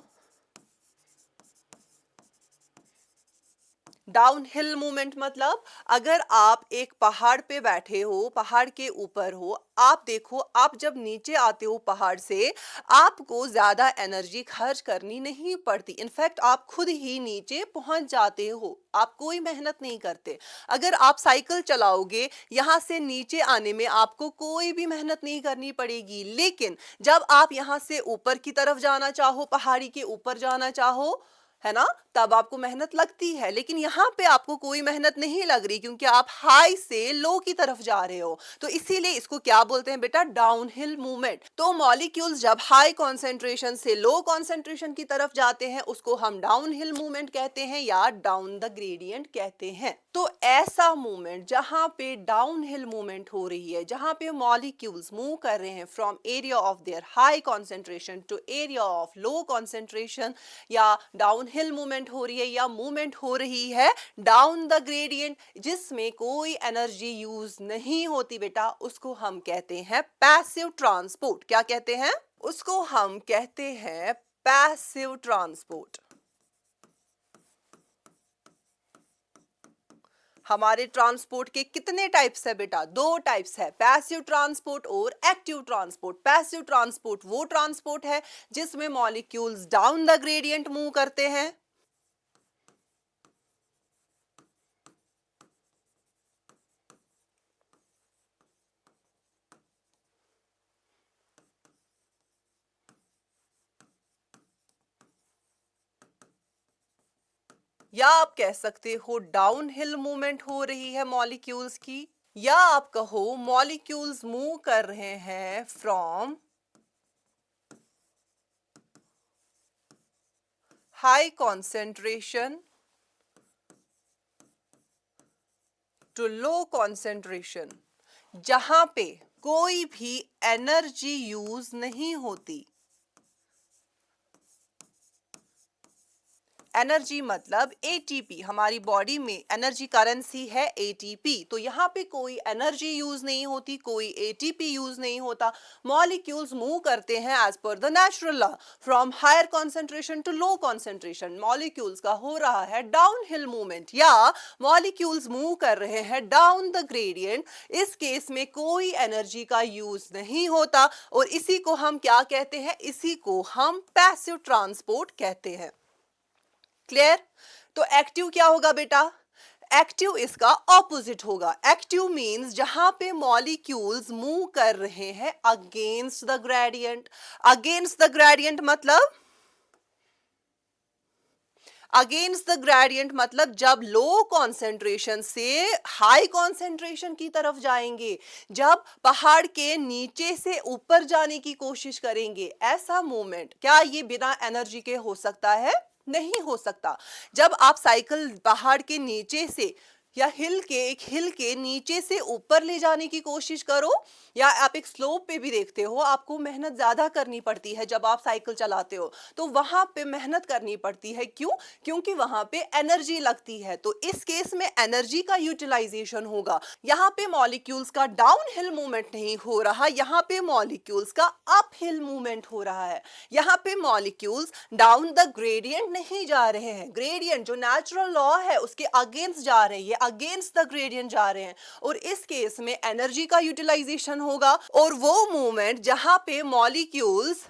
डाउनहिल मूवमेंट मतलब अगर आप एक पहाड़ पे बैठे हो, पहाड़ के ऊपर हो, आप देखो, आप जब नीचे आते हो पहाड़ से, आपको ज्यादा एनर्जी खर्च करनी नहीं पड़ती। इनफैक्ट आप खुद ही नीचे पहुंच जाते हो, आप कोई मेहनत नहीं करते। अगर आप साइकिल चलाओगे, यहां से नीचे आने में आपको कोई भी मेहनत नहीं करनी पड़ेगी। लेकिन जब आप यहां से ऊपर की तरफ जाना चाहो, पहाड़ी के ऊपर जाना चाहो, है ना, तब आपको मेहनत लगती है। लेकिन यहाँ पे आपको कोई मेहनत नहीं लग रही, क्योंकि आप हाई से लो की तरफ जा रहे हो। तो इसीलिए इसको क्या बोलते हैं बेटा? Downhill movement. तो मॉलिक्यूल्स जब हाई कॉन्सेंट्रेशन से लो कॉन्सेंट्रेशन की तरफ जाते हैं, उसको हम डाउनहिल मूवमेंट कहते हैं या डाउन द ग्रेडियंट कहते हैं। तो ऐसा मूवमेंट जहां पे डाउनहिल मूवमेंट हो रही है, जहां पे मॉलिक्यूल्स मूव कर रहे हैं from area of their high concentration to area of low concentration, या डाउनहिल मूवमेंट हो रही है, या मूवमेंट हो रही है डाउन द ग्रेडियंट, जिसमें कोई एनर्जी यूज नहीं होती बेटा, उसको हम कहते हैं पैसिव ट्रांसपोर्ट। क्या कहते हैं? उसको हम कहते हैं पैसिव ट्रांसपोर्ट। हमारे ट्रांसपोर्ट के कितने टाइप्स है बेटा? दो टाइप्स है, पैसिव ट्रांसपोर्ट और एक्टिव ट्रांसपोर्ट। पैसिव ट्रांसपोर्ट वो ट्रांसपोर्ट है जिसमें molecules down the gradient move करते हैं। या आप कह सकते हो डाउनहिल मूवमेंट हो रही है मॉलिक्यूल्स की, या आप कहो मॉलिक्यूल्स मूव कर रहे हैं from high concentration to low concentration, जहां पे कोई भी एनर्जी यूज नहीं होती। एनर्जी मतलब एटीपी, हमारी बॉडी में एनर्जी करेंसी है एटीपी। तो यहाँ पे कोई एनर्जी यूज नहीं होती, कोई एटीपी यूज नहीं होता। मॉलिक्यूल्स मूव करते हैं as per the natural law from higher concentration to low concentration. Molecules का हो रहा है डाउनहिल मूवमेंट, या मॉलिक्यूल्स मूव कर रहे हैं डाउन द ग्रेडियंट। इस केस में कोई एनर्जी का यूज नहीं होता, और इसी को हम क्या कहते हैं? इसी को हम पैसिव ट्रांसपोर्ट कहते हैं। क्लियर? तो एक्टिव क्या होगा बेटा? एक्टिव इसका ऑपोजिट होगा। एक्टिव मींस जहां पे मॉलिक्यूल्स मूव कर रहे हैं against the gradient. Against the gradient मतलब, अगेंस्ट द ग्रेडियंट मतलब जब लो कॉन्सेंट्रेशन से हाई कॉन्सेंट्रेशन की तरफ जाएंगे, जब पहाड़ के नीचे से ऊपर जाने की कोशिश करेंगे, ऐसा मूवमेंट क्या ये बिना एनर्जी के हो सकता है? नहीं हो सकता। जब आप साइकिल पहाड़ के नीचे से या एक हिल के नीचे से ऊपर ले जाने की कोशिश करो, या आप एक स्लोप पे भी देखते हो, आपको मेहनत ज्यादा करनी पड़ती है जब आप साइकिल चलाते हो, तो वहां पे मेहनत करनी पड़ती है। क्यों? क्योंकि वहां पे एनर्जी लगती है। तो इस केस में एनर्जी का यूटिलाइजेशन होगा। यहाँ पे मॉलिक्यूल्स का डाउन हिल मूवमेंट नहीं हो रहा, यहाँ पे मॉलिक्यूल्स का अप हिल मूवमेंट हो रहा है। यहाँ पे मॉलिक्यूल्स डाउन द ग्रेडियंट नहीं जा रहे हैं, ग्रेडियंट जो नेचुरल लॉ है उसके अगेंस्ट जा रहे हैं, अगेंस्ट द ग्रेडियंट जा रहे हैं, और इस केस में एनर्जी का यूटिलाइजेशन होगा। और वो मूवमेंट जहां पे मॉलिक्यूल्स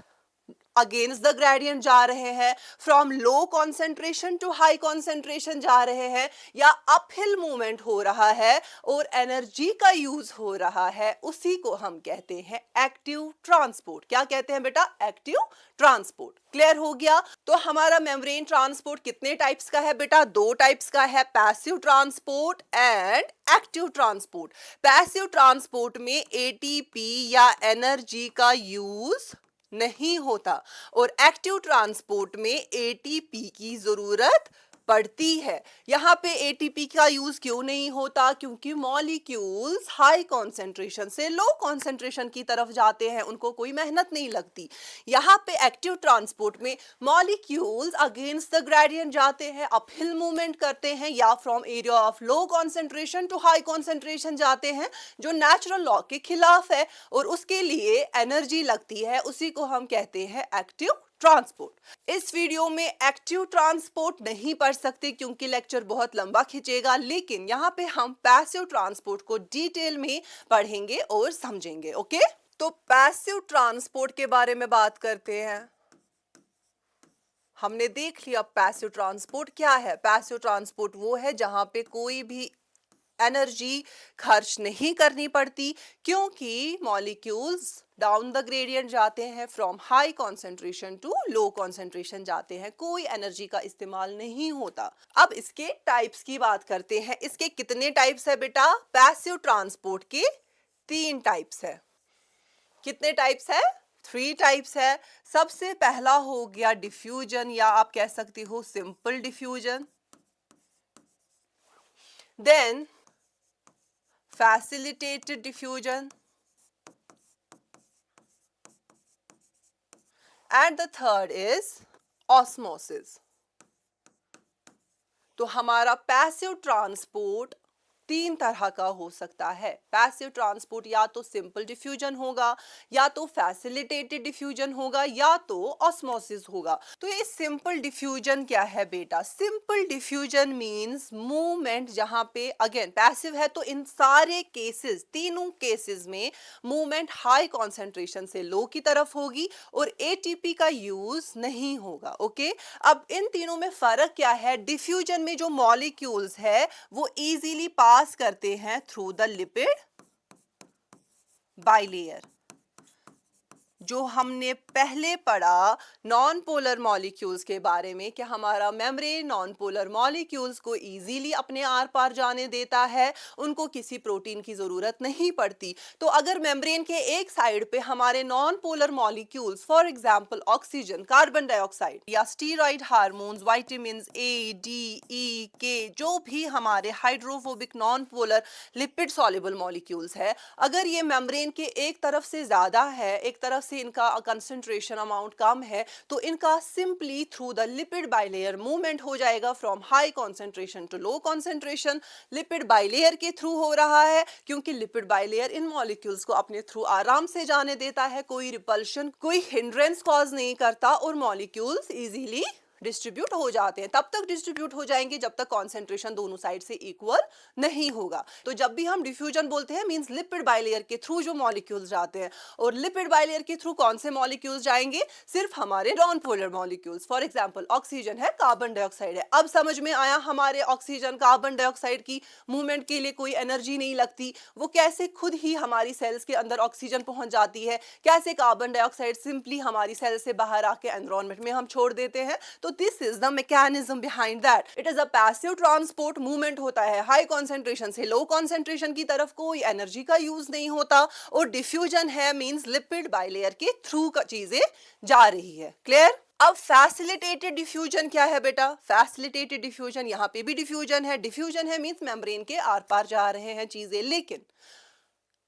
अगेंस्ट द ग्रेडियंट जा रहे हैं, from low concentration to high concentration जा रहे हैं, या अपहिल मूवमेंट हो रहा है और एनर्जी का यूज हो रहा है, उसी को हम कहते हैं एक्टिव ट्रांसपोर्ट। क्या कहते हैं बेटा? Active transport. क्लियर हो गया? तो हमारा मेम्ब्रेन ट्रांसपोर्ट कितने टाइप्स का है बेटा? 2 टाइप्स का है, passive transport and active transport. Passive transport में एटीपी या एनर्जी का यूज नहीं होता, और एक्टिव ट्रांसपोर्ट में एटीपी की जरूरत पड़ती है। यहाँ पे एटीपी का यूज क्यों नहीं होता? क्योंकि मॉलिक्यूल्स हाई कॉन्सेंट्रेशन से लो कॉन्सेंट्रेशन की तरफ जाते हैं, उनको कोई मेहनत नहीं लगती। यहाँ पे एक्टिव ट्रांसपोर्ट में मॉलिक्यूल्स अगेंस्ट द ग्रेडियंट जाते हैं, अपहिल मूवमेंट करते हैं, या from area of low concentration to high concentration जाते हैं, जो नेचुरल लॉ के खिलाफ है, और उसके लिए एनर्जी लगती है, उसी को हम कहते हैं एक्टिव ट्रांसपोर्ट। इस वीडियो में एक्टिव ट्रांसपोर्ट नहीं पढ़ सकते क्योंकि लेक्चर बहुत लंबा खिंचेगा, लेकिन यहाँ पे हम पैसिव ट्रांसपोर्ट को डिटेल में पढ़ेंगे और समझेंगे। ओके, तो पैसिव ट्रांसपोर्ट के बारे में बात करते हैं। हमने देख लिया पैसिव ट्रांसपोर्ट क्या है। पैसिव ट्रांसपोर्ट वो है जहां पे कोई भी एनर्जी खर्च नहीं करनी पड़ती, क्योंकि मॉलिक्यूल्स डाउन द ग्रेडियंट जाते हैं, from high concentration to low concentration जाते हैं, कोई एनर्जी का इस्तेमाल नहीं होता। अब इसके टाइप्स की बात करते हैं। इसके कितने टाइप्स है बेटा? पैसिव ट्रांसपोर्ट के 3 टाइप्स है। कितने टाइप्स है? 3 टाइप्स है। सबसे पहला हो गया डिफ्यूजन, या आप कह सकती हो simple diffusion, then facilitated diffusion, and the third is osmosis। तो हमारा पैसिव ट्रांसपोर्ट 3 तरह का हो सकता है। पैसिव ट्रांसपोर्ट या तो सिंपल डिफ्यूजन होगा, या तो फैसिलिटेटेड डिफ्यूजन होगा, या तो ऑस्मोसिस होगा। तो ये सिंपल डिफ्यूजन क्या है बेटा? सिंपल डिफ्यूजन मींस मूवमेंट जहां पे अगेन पैसिव है, तो इन सारे केसेस, तीनों केसेस में मूवमेंट हाई कॉन्सेंट्रेशन से लो की तरफ होगी और एटीपी का यूज नहीं होगा। ओके, अब इन तीनों में फर्क क्या है? डिफ्यूजन में जो मॉलिक्यूल्स है वो इजीली पास करते हैं थ्रू द लिपिड बाइलेयर। जो हमने पहले पढ़ा नॉन पोलर मॉलिक्यूल्स के बारे में, कि हमारा मेम्ब्रेन नॉन पोलर मॉलिक्यूल्स को इजीली अपने आर पार जाने देता है, उनको किसी प्रोटीन की जरूरत नहीं पड़ती। तो अगर मेम्ब्रेन के एक साइड पे हमारे non polar molecules, for example oxygen, carbon dioxide, या स्टीरॉइड हार्मोन्स, विटामिन्स ए, डी, ई, के, जो भी हमारे hydrophobic non polar lipid soluble molecules है, अगर ये मेम्ब्रेन के एक तरफ से ज्यादा है, एक तरफ से इनका कंसंट्रेशन अमाउंट कम है, तो इनका simply through the lipid bilayer movement हो जाएगा, from high concentration to low concentration. Lipid bilayer के थ्रू हो रहा है, क्योंकि लिपिड बाइलेयर इन मॉलिक्यूल्स को अपने थ्रू आराम से जाने देता है, कोई रिपल्शन, कोई हिंड्रेंस कॉज नहीं करता, और मॉलिक्यूल्स इजीली डिस्ट्रीब्यूट हो जाते हैं। तब तक डिस्ट्रीब्यूट हो जाएंगे जब तक कॉन्सेंट्रेशन दोनों साइड से इक्वल नहीं होगा। तो जब भी हम डिफ्यूजन बोलते हैं, मींस लिपिड बाइलेयर के थ्रू जो मॉलिक्यूल्स जाते हैं, और लिपिड बाइलेयर के थ्रू कौन से मॉलिक्यूल्स जाएंगे? सिर्फ हमारे non polar molecules. For example oxygen है, कार्बन डाइऑक्साइड है। अब समझ में आया, हमारे ऑक्सीजन, कार्बन डाइऑक्साइड की मूवमेंट के लिए कोई एनर्जी नहीं लगती, वो कैसे खुद ही हमारी सेल्स के अंदर ऑक्सीजन पहुंच जाती है, कैसे कार्बन डाइऑक्साइड सिंपली हमारी सेल से बाहर आके एनवायरनमेंट में हम छोड़ देते हैं। तो this is the mechanism behind that. It is a passive transport movement होता है, हाई कॉन्सेंट्रेशन से लो कॉन्सेंट्रेशन की तरफ कोई एनर्जी का यूज नहीं होता, और डिफ्यूजन है मींस लिपिड बाइलेयर के थ्रू का चीजें जा रही है। क्लियर? अब फैसिलिटेटेड डिफ्यूजन क्या है बेटा? फैसिलिटेटेड डिफ्यूजन, यहाँ पे भी डिफ्यूजन है। डिफ्यूजन है मींस मेम्ब्रेन के आर पार जा रहे हैं चीजें, लेकिन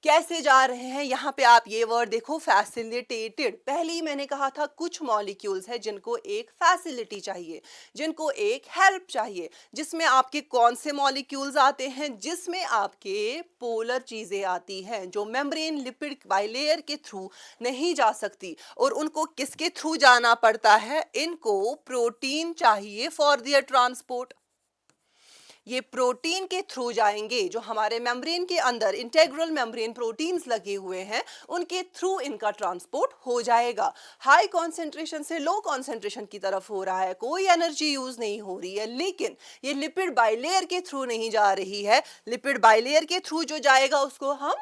कैसे जा रहे हैं? यहाँ पे आप ये वर्ड देखो, फैसिलिटेटेड। पहले ही मैंने कहा था कुछ मॉलिक्यूल्स है जिनको एक फैसिलिटी चाहिए, जिनको एक हेल्प चाहिए, जिसमें आपके कौन से मॉलिक्यूल्स आते हैं? जिसमें आपके पोलर चीजें आती हैं जो मेम्ब्रेन लिपिड बाइलेयर के थ्रू नहीं जा सकती, और उनको किसके थ्रू जाना पड़ता है? इनको प्रोटीन चाहिए फॉर दियर ट्रांसपोर्ट। ये प्रोटीन के थ्रू जाएंगे, जो हमारे मेम्ब्रेन के अंदर इंटेग्रल मेम्ब्रेन प्रोटीन्स लगे हुए हैं, उनके थ्रू इनका ट्रांसपोर्ट हो जाएगा। हाई कॉन्सेंट्रेशन से लो कॉन्सेंट्रेशन की तरफ हो रहा है, कोई एनर्जी यूज नहीं हो रही है, लेकिन ये लिपिड बाइलेयर के थ्रू नहीं जा रही है। लिपिड बाइलेयर के थ्रू जो जाएगा उसको हम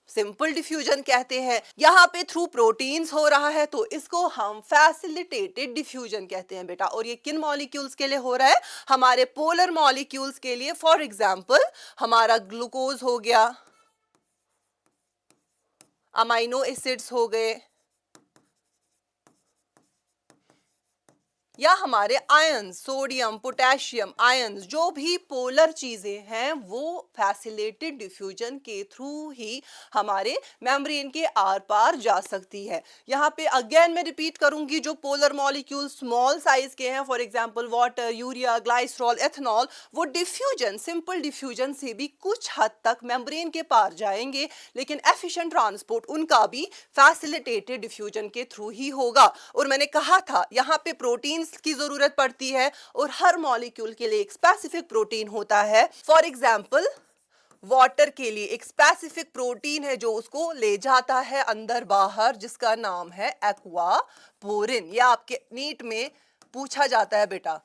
सिंपल डिफ्यूजन कहते हैं। यहाँ पे थ्रू प्रोटीन्स हो रहा है तो इसको हम फैसिलिटेटेड डिफ्यूजन कहते हैं बेटा। और ये किन मॉलिक्यूल्स के लिए हो रहा है? हमारे पोलर मॉलिक्यूल्स के लिए। फॉर एग्जाम्पल हमारा ग्लूकोज हो गया, अमाइनो एसिड्स हो गए, या हमारे आयंस, सोडियम पोटेशियम आयंस, जो भी पोलर चीजें हैं वो फैसिलिटेटेड डिफ्यूजन के थ्रू ही हमारे मेम्ब्रेन के आर पार जा सकती है। यहाँ पे अगेन मैं रिपीट करूंगी, जो पोलर मॉलिक्यूल स्मॉल साइज के हैं, for example water, urea, glycerol, ethanol, वो डिफ्यूजन, सिंपल डिफ्यूजन से भी कुछ हद तक मेम्ब्रेन के पार जाएंगे, लेकिन एफिशिएंट ट्रांसपोर्ट उनका भी फैसिलिटेटेड डिफ्यूजन के थ्रू ही होगा। और मैंने कहा था यहाँ पे प्रोटीन की जरूरत पड़ती है, और हर मॉलिक्यूल के लिए एक स्पेसिफिक प्रोटीन होता है। फॉर एग्जांपल वाटर के लिए एक स्पेसिफिक प्रोटीन है जो उसको ले जाता है अंदर बाहर, जिसका नाम है एक्वा पोरिन। या आपके नीट में पूछा जाता है बेटा,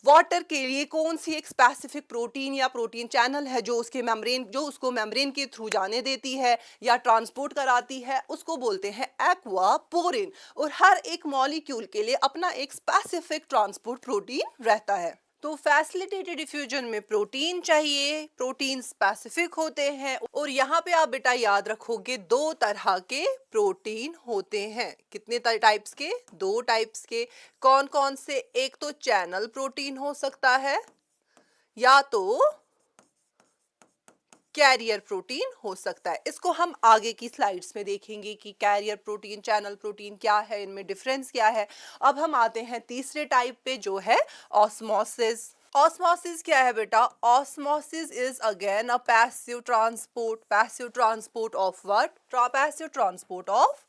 वाटर के लिए कौन सी एक स्पेसिफिक प्रोटीन या प्रोटीन चैनल है जो उसके मेम्ब्रेन, जो उसको मेम्ब्रेन के थ्रू जाने देती है या ट्रांसपोर्ट कराती है, उसको बोलते हैं एक्वा पोरिन। और हर एक मॉलिक्यूल के लिए अपना एक स्पेसिफिक ट्रांसपोर्ट प्रोटीन रहता है। तो फैसिलिटेटेड डिफ्यूजन में प्रोटीन चाहिए, प्रोटीन स्पेसिफिक होते हैं। और यहाँ पे आप बेटा याद रखोगे दो तरह के प्रोटीन होते हैं। कितने टाइप्स के? दो टाइप्स के। कौन कौन से? एक तो चैनल प्रोटीन हो सकता है, या तो कैरियर प्रोटीन हो सकता है। इसको हम आगे की स्लाइड्स में देखेंगे कि कैरियर प्रोटीन, चैनल प्रोटीन क्या है, इनमें डिफरेंस क्या है। अब हम आते हैं तीसरे टाइप पे, जो है ऑस्मोसिस। ऑस्मोसिस क्या है बेटा? Osmosis is again a passive transport of what? Passive transport of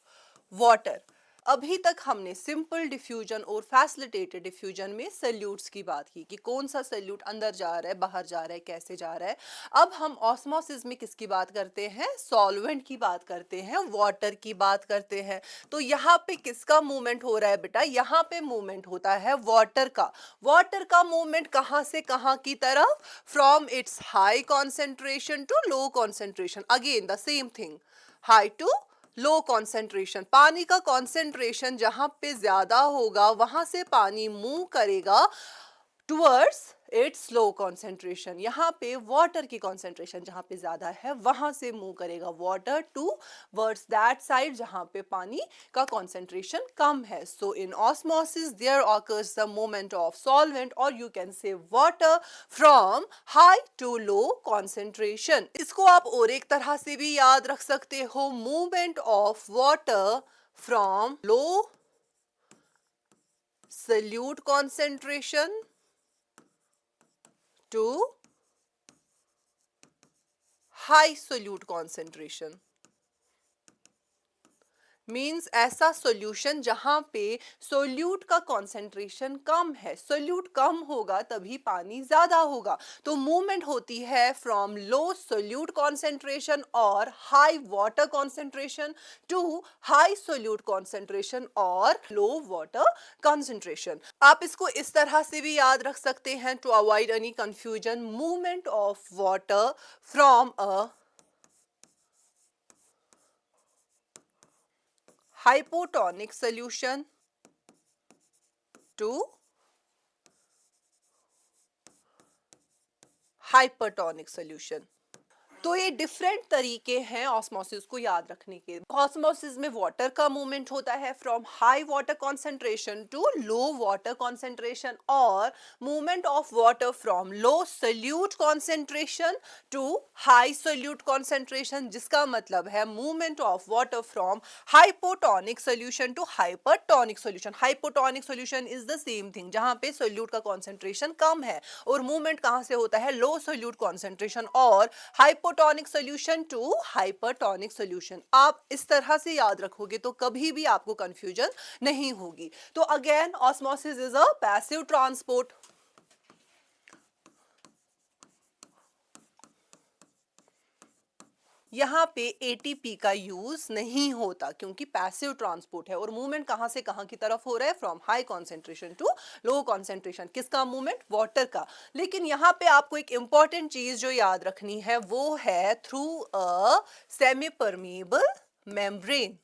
water. अभी तक हमने सिंपल डिफ्यूजन और फैसिलिटेटेड डिफ्यूजन में सल्यूट्स की बात की कि कौन सा सल्यूट अंदर जा रहा है, बाहर जा रहा है, कैसे जा रहा है। अब हम ऑस्मोसिस में किसकी बात करते हैं? सॉल्वेंट की बात करते हैं, वाटर की बात करते हैं। तो यहाँ पे किसका मूवमेंट हो रहा है बेटा? यहाँ पे मूवमेंट होता है वाटर का। वाटर का मूवमेंट कहाँ से कहाँ की तरफ? From its high concentration to low concentration. Again the same thing, high to low concentration. पानी का कॉन्सेंट्रेशन जहां पे ज्यादा होगा वहां से पानी मूव करेगा टुवर्ड्स इट्स लो कॉन्सेंट्रेशन। यहाँ पे वाटर की कॉन्सेंट्रेशन जहां पे ज्यादा है वहां से मूव करेगा water towards that side जहां पे पानी का कॉन्सेंट्रेशन कम है। So in osmosis there occurs the movement of solvent, और you can say water, from high to low concentration. इसको आप और एक तरह से भी याद रख सकते हो, movement of water from low solute concentration to high solute concentration। Means ऐसा सॉल्यूशन जहां पे सोल्यूट का कॉन्सेंट्रेशन कम है। सोल्यूट कम होगा तभी पानी ज्यादा होगा। तो मूवमेंट होती है फ्रॉम लो सोल्यूट कॉन्सेंट्रेशन और high water concentration to high solute concentration और लो वाटर कॉन्सेंट्रेशन। आप इसको इस तरह से भी याद रख सकते हैं to avoid any confusion, movement of water from a hypotonic solution to hypertonic solution। तो ये डिफरेंट तरीके हैं ऑस्मोसिस को याद रखने के। ऑस्मोसिस में वाटर का मूवमेंट होता है from high water concentration to low water concentration, और movement of water from low solute concentration to high solute concentration, जिसका मतलब है movement of water from hypotonic solution to hypertonic solution. Hypotonic solution is the same thing, जहां पे solute का concentration कम है, और मूवमेंट कहां से होता है, लो सोल्यूट कॉन्सेंट्रेशन और hypotonic solution to hypertonic solution. आप इस तरह से याद रखोगे तो कभी भी आपको कंफ्यूजन नहीं होगी। तो again osmosis is a passive transport. यहाँ पे एटीपी का यूज नहीं होता क्योंकि पैसिव ट्रांसपोर्ट है, और मूवमेंट कहां से कहां की तरफ हो रहा है, from high concentration to low concentration. किसका मूवमेंट, वाटर का। लेकिन यहाँ पे आपको एक इंपॉर्टेंट चीज जो याद रखनी है वो है through a semi permeable membrane.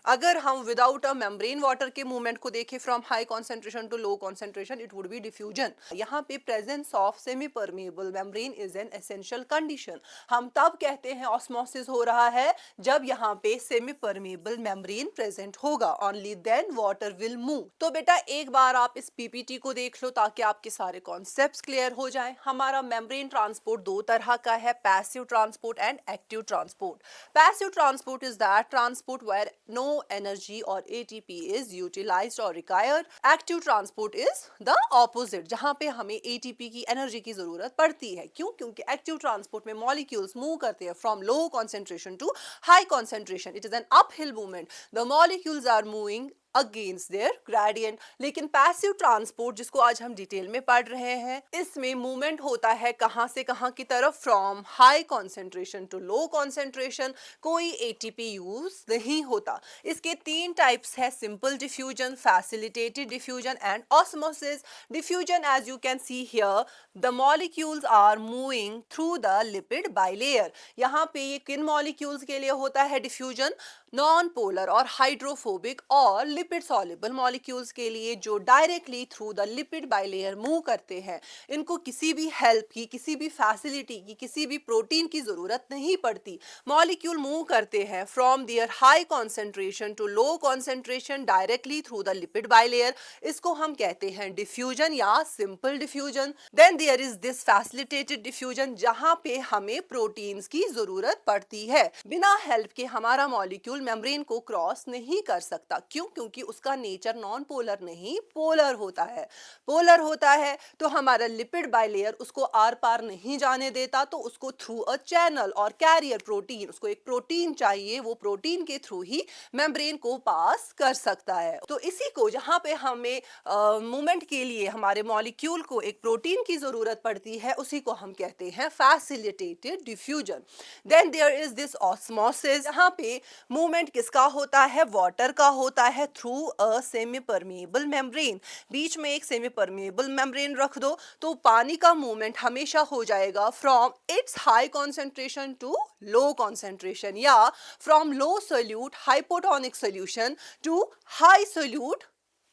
अगर हम विदाउट अ मेम्ब्रेन वाटर के मूवमेंट को देखें from high concentration to low concentration, it would be diffusion. यहाँ पे presence of semi permeable membrane is an essential condition. हम तब कहते हैं ऑस्मोसिस हो रहा है जब यहाँ पे सेमी परमिएबल मेम्ब्रेन प्रेजेंट होगा, only then water will move. तो बेटा एक बार आप इस पीपीटी को देख लो ताकि आपके सारे कॉन्सेप्ट्स क्लियर हो जाएं। हमारा मेम्ब्रेन ट्रांसपोर्ट दो तरह का है, passive transport and active transport. Passive transport is that transport where no energy or ATP is utilized or required. Active transport is the opposite, जहां पे हमें ATP की एनर्जी की जरूरत पड़ती है। क्यों? क्योंकि एक्टिव ट्रांसपोर्ट में मॉलिक्यूल्स मूव करते हैं from low concentration to high concentration. It is an uphill movement, the molecules are moving against their gradient. लेकिन पैसिव ट्रांसपोर्ट जिसको आज हम डिटेल में पढ़ रहे हैं, इसमें मूवमेंट होता है कहां से कहां की तरफ, from high concentration to low concentration. कोई एटीपी यूज नहीं होता। इसके तीन टाइप्स है, simple diffusion, facilitated diffusion and osmosis. Diffusion as you can see here, the molecules are moving through the lipid bilayer. यहाँ पे ये किन मॉलिक्यूल्स के लिए होता है डिफ्यूजन, नॉन पोलर और हाइड्रोफोबिक और लिपिड सॉल्युबल मॉलिक्यूल्स के लिए, जो directly through the lipid bilayer move करते हैं। इनको किसी भी हेल्प की, किसी भी फैसिलिटी की, किसी भी प्रोटीन की जरूरत नहीं पड़ती। मॉलिक्यूल मूव करते हैं from their high concentration to low concentration directly through the lipid bilayer. इसको हम कहते हैं डिफ्यूजन या simple diffusion. Then there is this facilitated diffusion, जहां पे हमें प्रोटीन्स की जरूरत पड़ती है। बिना हेल्प के हमारा मॉलिक्यूल मेम्ब्रेन को क्रॉस नहीं कर सकता। क्यों? क्योंकि उसका नेचर नॉन पोलर नहीं पोलर होता है। पोलर होता है तो हमारा लिपिड बाइलेयर उसको आर पार नहीं जाने देता, तो उसको थ्रू अ चैनल और कैरियर प्रोटीन, उसको एक प्रोटीन चाहिए, वो प्रोटीन के थ्रू ही मेम्ब्रेन को पास कर सकता है। तो इसी को, जहां पे हमें मूवमेंट के लिए हमारे मॉलिक्यूल को एक प्रोटीन की जरूरत पड़ती है, उसी को हम कहते हैं facilitated diffusion. Then there is this osmosis, जहां पे मूवमेंट किसका होता है, वाटर का होता है through a semi permeable membrane. बीच में एक सेमी परमिएबल मेम्ब्रेन रख दो तो पानी का मूवमेंट हमेशा हो जाएगा from its high concentration to low concentration, या from low solute hypotonic solution to high solute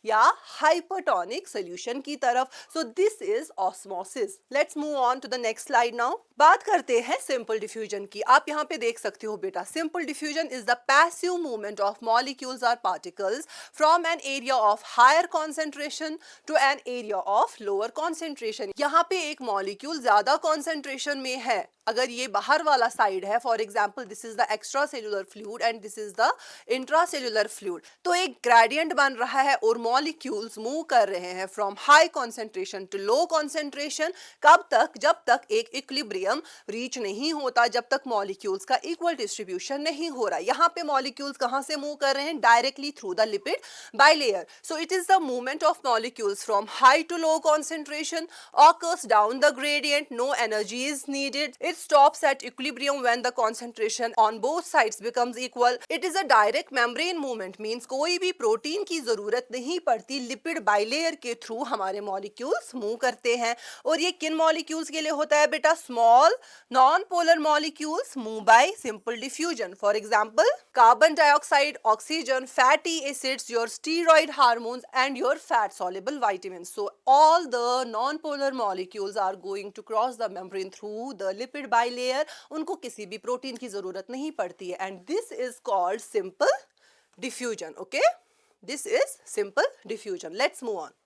या हाइपरटोनिक सोल्यूशन की तरफ। So this is osmosis. Let's move on to the next slide now. बात करते हैं सिंपल डिफ्यूजन की। आप यहाँ पे देख सकते हो बेटा, simple diffusion is the passive movement of molecules और particles from an area of higher concentration to an area of lower concentration. यहाँ पे एक मॉलिक्यूल ज्यादा कॉन्सेंट्रेशन में है, अगर ये बाहर वाला साइड है, for example this is the extra cellular fluid and this is the intracellular fluid, तो एक ग्रेडियंट बन रहा है और मॉलिक्यूल्स मूव कर रहे हैं from high concentration to low concentration. कब तक? जब तक एक इक्विलिब्रियम रीच नहीं होता, जब तक मॉलिक्यूल्स का इक्वल डिस्ट्रीब्यूशन नहीं हो रहा। यहाँ पे मॉलिक्यूल्स कहाँ से मूव कर रहे हैं? Directly through the lipid bilayer. So it is the movement of molecules from high to low concentration, occurs down the gradient, no energy is needed. It stops at equilibrium when the concentration on both sides becomes equal. It is a direct membrane movement, means कोई भी protein की जरूरत नहीं पड़ती, lipid bilayer के through हमारे molecules move करते हैं। और ये किन मॉलिक्यूल्स के लिए होता है बेटा? Small non polar molecules move by simple diffusion. For example carbon dioxide, oxygen, fatty acids, your steroid hormones and your fat soluble vitamins. So all the non-polar molecules are going to cross the membrane through the lipid bilayer. उनको किसी भी protein की जरूरत नहीं पड़ती है, and this is called simple diffusion. Okay, this is simple diffusion. Let's move on.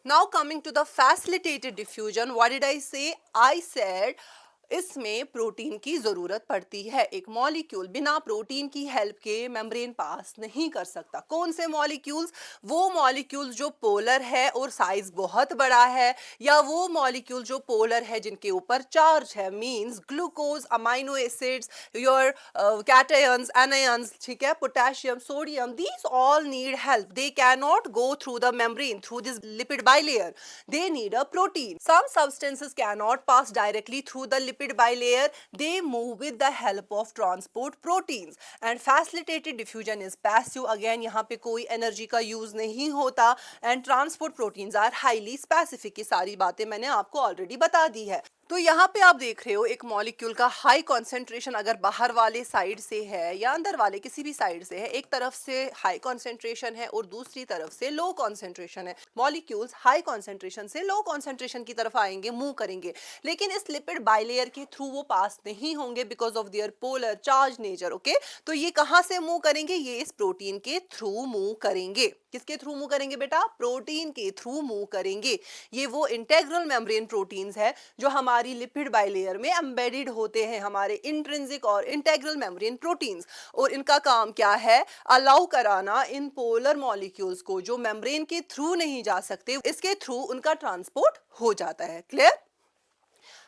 Now coming to the facilitated diffusion, what did I say? I said इसमें protein की जरूरत पड़ती है। एक मॉलिक्यूल बिना प्रोटीन की हेल्प के मेम्ब्रेन पास नहीं कर सकता। कौन से मॉलिक्यूल्स? वो मॉलिक्यूल्स जो पोलर है और साइज बहुत बड़ा है, या वो मॉलिक्यूल जो पोलर है जिनके ऊपर चार्ज है, means glucose, amino acids, your cations, anions, ठीक है, potassium, sodium, these all need help. They can not go through the membrane through this lipid bilayer, they need a protein. Some substances can not pass directly through the lipid bilayer, they move with the help of transport proteins. And facilitated diffusion is passive. Again यहाँ पे कोई energy का use नहीं होता, and transport proteins are highly specific. ये सारी बातें मैंने आपको ऑलरेडी बता दी है। तो यहाँ पे आप देख रहे हो एक मॉलिक्यूल का हाई कॉन्सेंट्रेशन अगर बाहर वाले साइड से है या अंदर वाले किसी भी साइड से है, एक तरफ से हाई कॉन्सेंट्रेशन है और दूसरी तरफ से लो कॉन्सेंट्रेशन है। मॉलिक्यूल्स हाई कॉन्सेंट्रेशन से लो कॉन्सेंट्रेशन की तरफ आएंगे, मूव करेंगे, लेकिन इस लिपिड बाइलेयर के थ्रू वो पास नहीं होंगे because of their polar charge nature. Okay, तो ये कहाँ से मूव करेंगे? ये इस प्रोटीन के थ्रू मूव करेंगे। किसके थ्रू मूव करेंगे बेटा? प्रोटीन के थ्रू मूव करेंगे। ये वो इंटेग्रल मेम्ब्रेन प्रोटीन्स है जो हमारी लिपिड बाइलेयर में एम्बेडेड होते हैं, हमारे इंट्रिंसिक और इंटेग्रल मेम्ब्रेन प्रोटीन्स। और इनका काम क्या है? अलाउ कराना इन पोलर मॉलिक्यूल्स को जो मेम्ब्रेन के थ्रू नहीं जा सकते, इसके थ्रू उनका ट्रांसपोर्ट हो जाता है। क्लियर?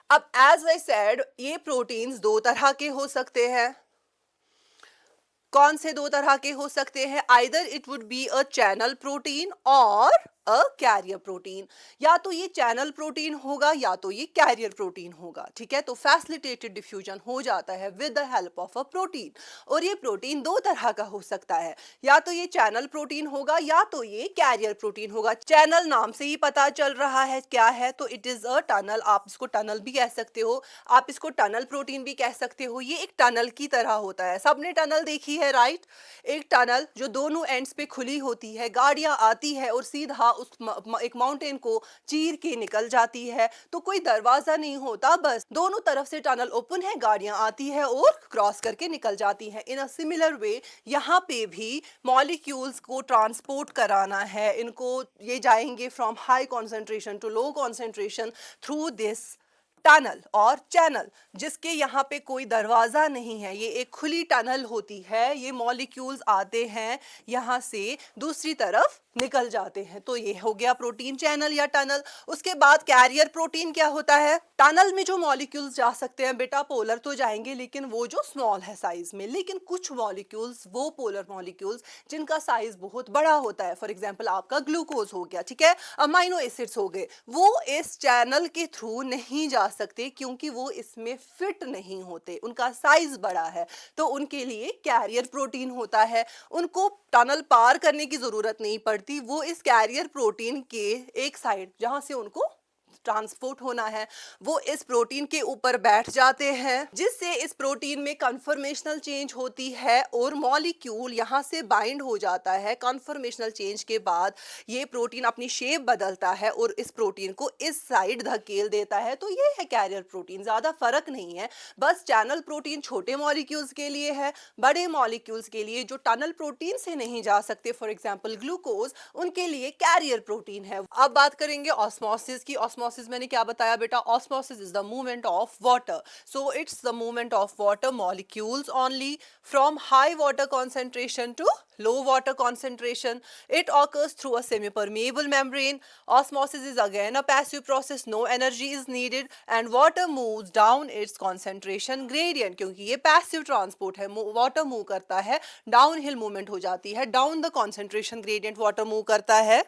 अब एज आई सेड, ये प्रोटीन्स दो तरह के हो सकते हैं। कौन से दो तरह के हो सकते हैं? Either it would be a channel protein और अ कैरियर प्रोटीन। या तो ये चैनल प्रोटीन होगा या तो ये कैरियर प्रोटीन होगा। ठीक है, तो फैसिलिटेटेड डिफ्यूजन हो जाता है with the help of a protein. और ये प्रोटीन दो तरह का हो सकता है, या तो ये चैनल प्रोटीन होगा या तो ये कैरियर प्रोटीन होगा। चैनल नाम से ही पता चल रहा है क्या है, तो इट इज अ टनल। आप इसको टनल भी कह सकते हो, आप इसको टनल प्रोटीन भी कह सकते हो। ये एक टनल की तरह होता है। सबने टनल देखी है, राइट? एक टनल जो दोनों एंड्स पे खुली होती है, गाड़ियां आती है और सीधा उस एक माउंटेन को चीर के निकल जाती है। तो कोई दरवाजा नहीं होता, बस दोनों तरफ से टनल ओपन है, गाड़ियां आती है और क्रॉस करके निकल जाती हैं। इन अ सिमिलर वे यहाँ पे भी मॉलिक्यूल्स को ट्रांसपोर्ट कराना है। इनको ये जाएंगे from high concentration to low concentration through this tunnel और चैनल, जिसके यहाँ पे कोई दरवाजा नहीं है। ये एक खुली टनल होती है। ये मॉलिक्यूल्स आते हैं यहाँ से, दूसरी तरफ निकल जाते हैं। तो ये हो गया प्रोटीन चैनल या टनल। उसके बाद कैरियर प्रोटीन क्या होता है? टनल में जो मॉलिक्यूल्स जा सकते हैं बेटा, पोलर तो जाएंगे लेकिन वो जो स्मॉल है साइज में। लेकिन कुछ मॉलिक्यूल्स, वो पोलर मॉलिक्यूल्स जिनका साइज बहुत बड़ा होता है, फॉर एग्जांपल आपका ग्लूकोज हो गया, ठीक है, अमाइनो एसिड्स हो गए, वो इस चैनल के थ्रू नहीं जा सकते क्योंकि वो इसमें फिट नहीं होते, उनका साइज बड़ा है। तो उनके लिए कैरियर प्रोटीन होता है। उनको टनल पार करने की जरूरत नहीं पड़ती, वो इस कैरियर प्रोटीन के एक साइड जहां से उनको ट्रांसपोर्ट होना है, वो इस प्रोटीन के ऊपर बैठ जाते हैं, जिससे इस प्रोटीन में कन्फर्मेशनल चेंज होती है और मॉलिक्यूल यहां से बाइंड हो जाता है। कन्फर्मेशनल चेंज के बाद ये प्रोटीन अपनी शेप बदलता है और इस प्रोटीन को इस साइड धकेल देता है। तो ये है कैरियर प्रोटीन। ज्यादा फर्क नहीं है, बस चैनल प्रोटीन छोटे मॉलिक्यूल्स के लिए है, बड़े मॉलिक्यूल्स के लिए जो टनल प्रोटीन से नहीं जा सकते, फॉर एग्जांपल ग्लूकोज, उनके लिए कैरियर प्रोटीन है। अब बात करेंगे ऑस्मोसिस की। ऑस्मोसिस मैंने क्या बताया बेटा? Osmosis is the movement of water. So it's the movement of water molecules only from high water concentration to low water concentration. It occurs through a semi-permeable membrane. Osmosis is again a passive process. No energy is needed and water moves down its concentration gradient. क्योंकि ये passive transport है, water move करता है, downhill movement हो जाती है, down the concentration gradient water move करता है।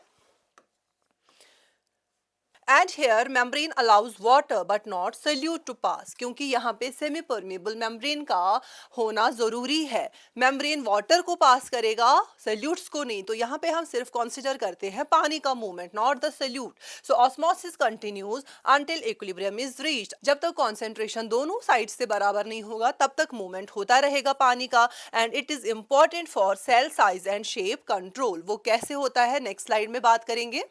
And here membrane allows water but not solute to pass, क्योंकि यहाँ पे सेमी परमेबल मेम्ब्रेन का होना जरूरी है। मेम्ब्रेन वाटर को पास करेगा, सोल्यूट्स को नहीं। तो यहाँ पे हम सिर्फ कंसीडर करते हैं पानी का movement, not the solute. So osmosis continues until equilibrium is reached. जब तक कॉन्सेंट्रेशन दोनों साइड से बराबर नहीं होगा तब तक मूवमेंट होता रहेगा पानी का। And it is important for sale size and shape control. वो कैसे होता है नेक्स्ट स्लाइड में बात करेंगे।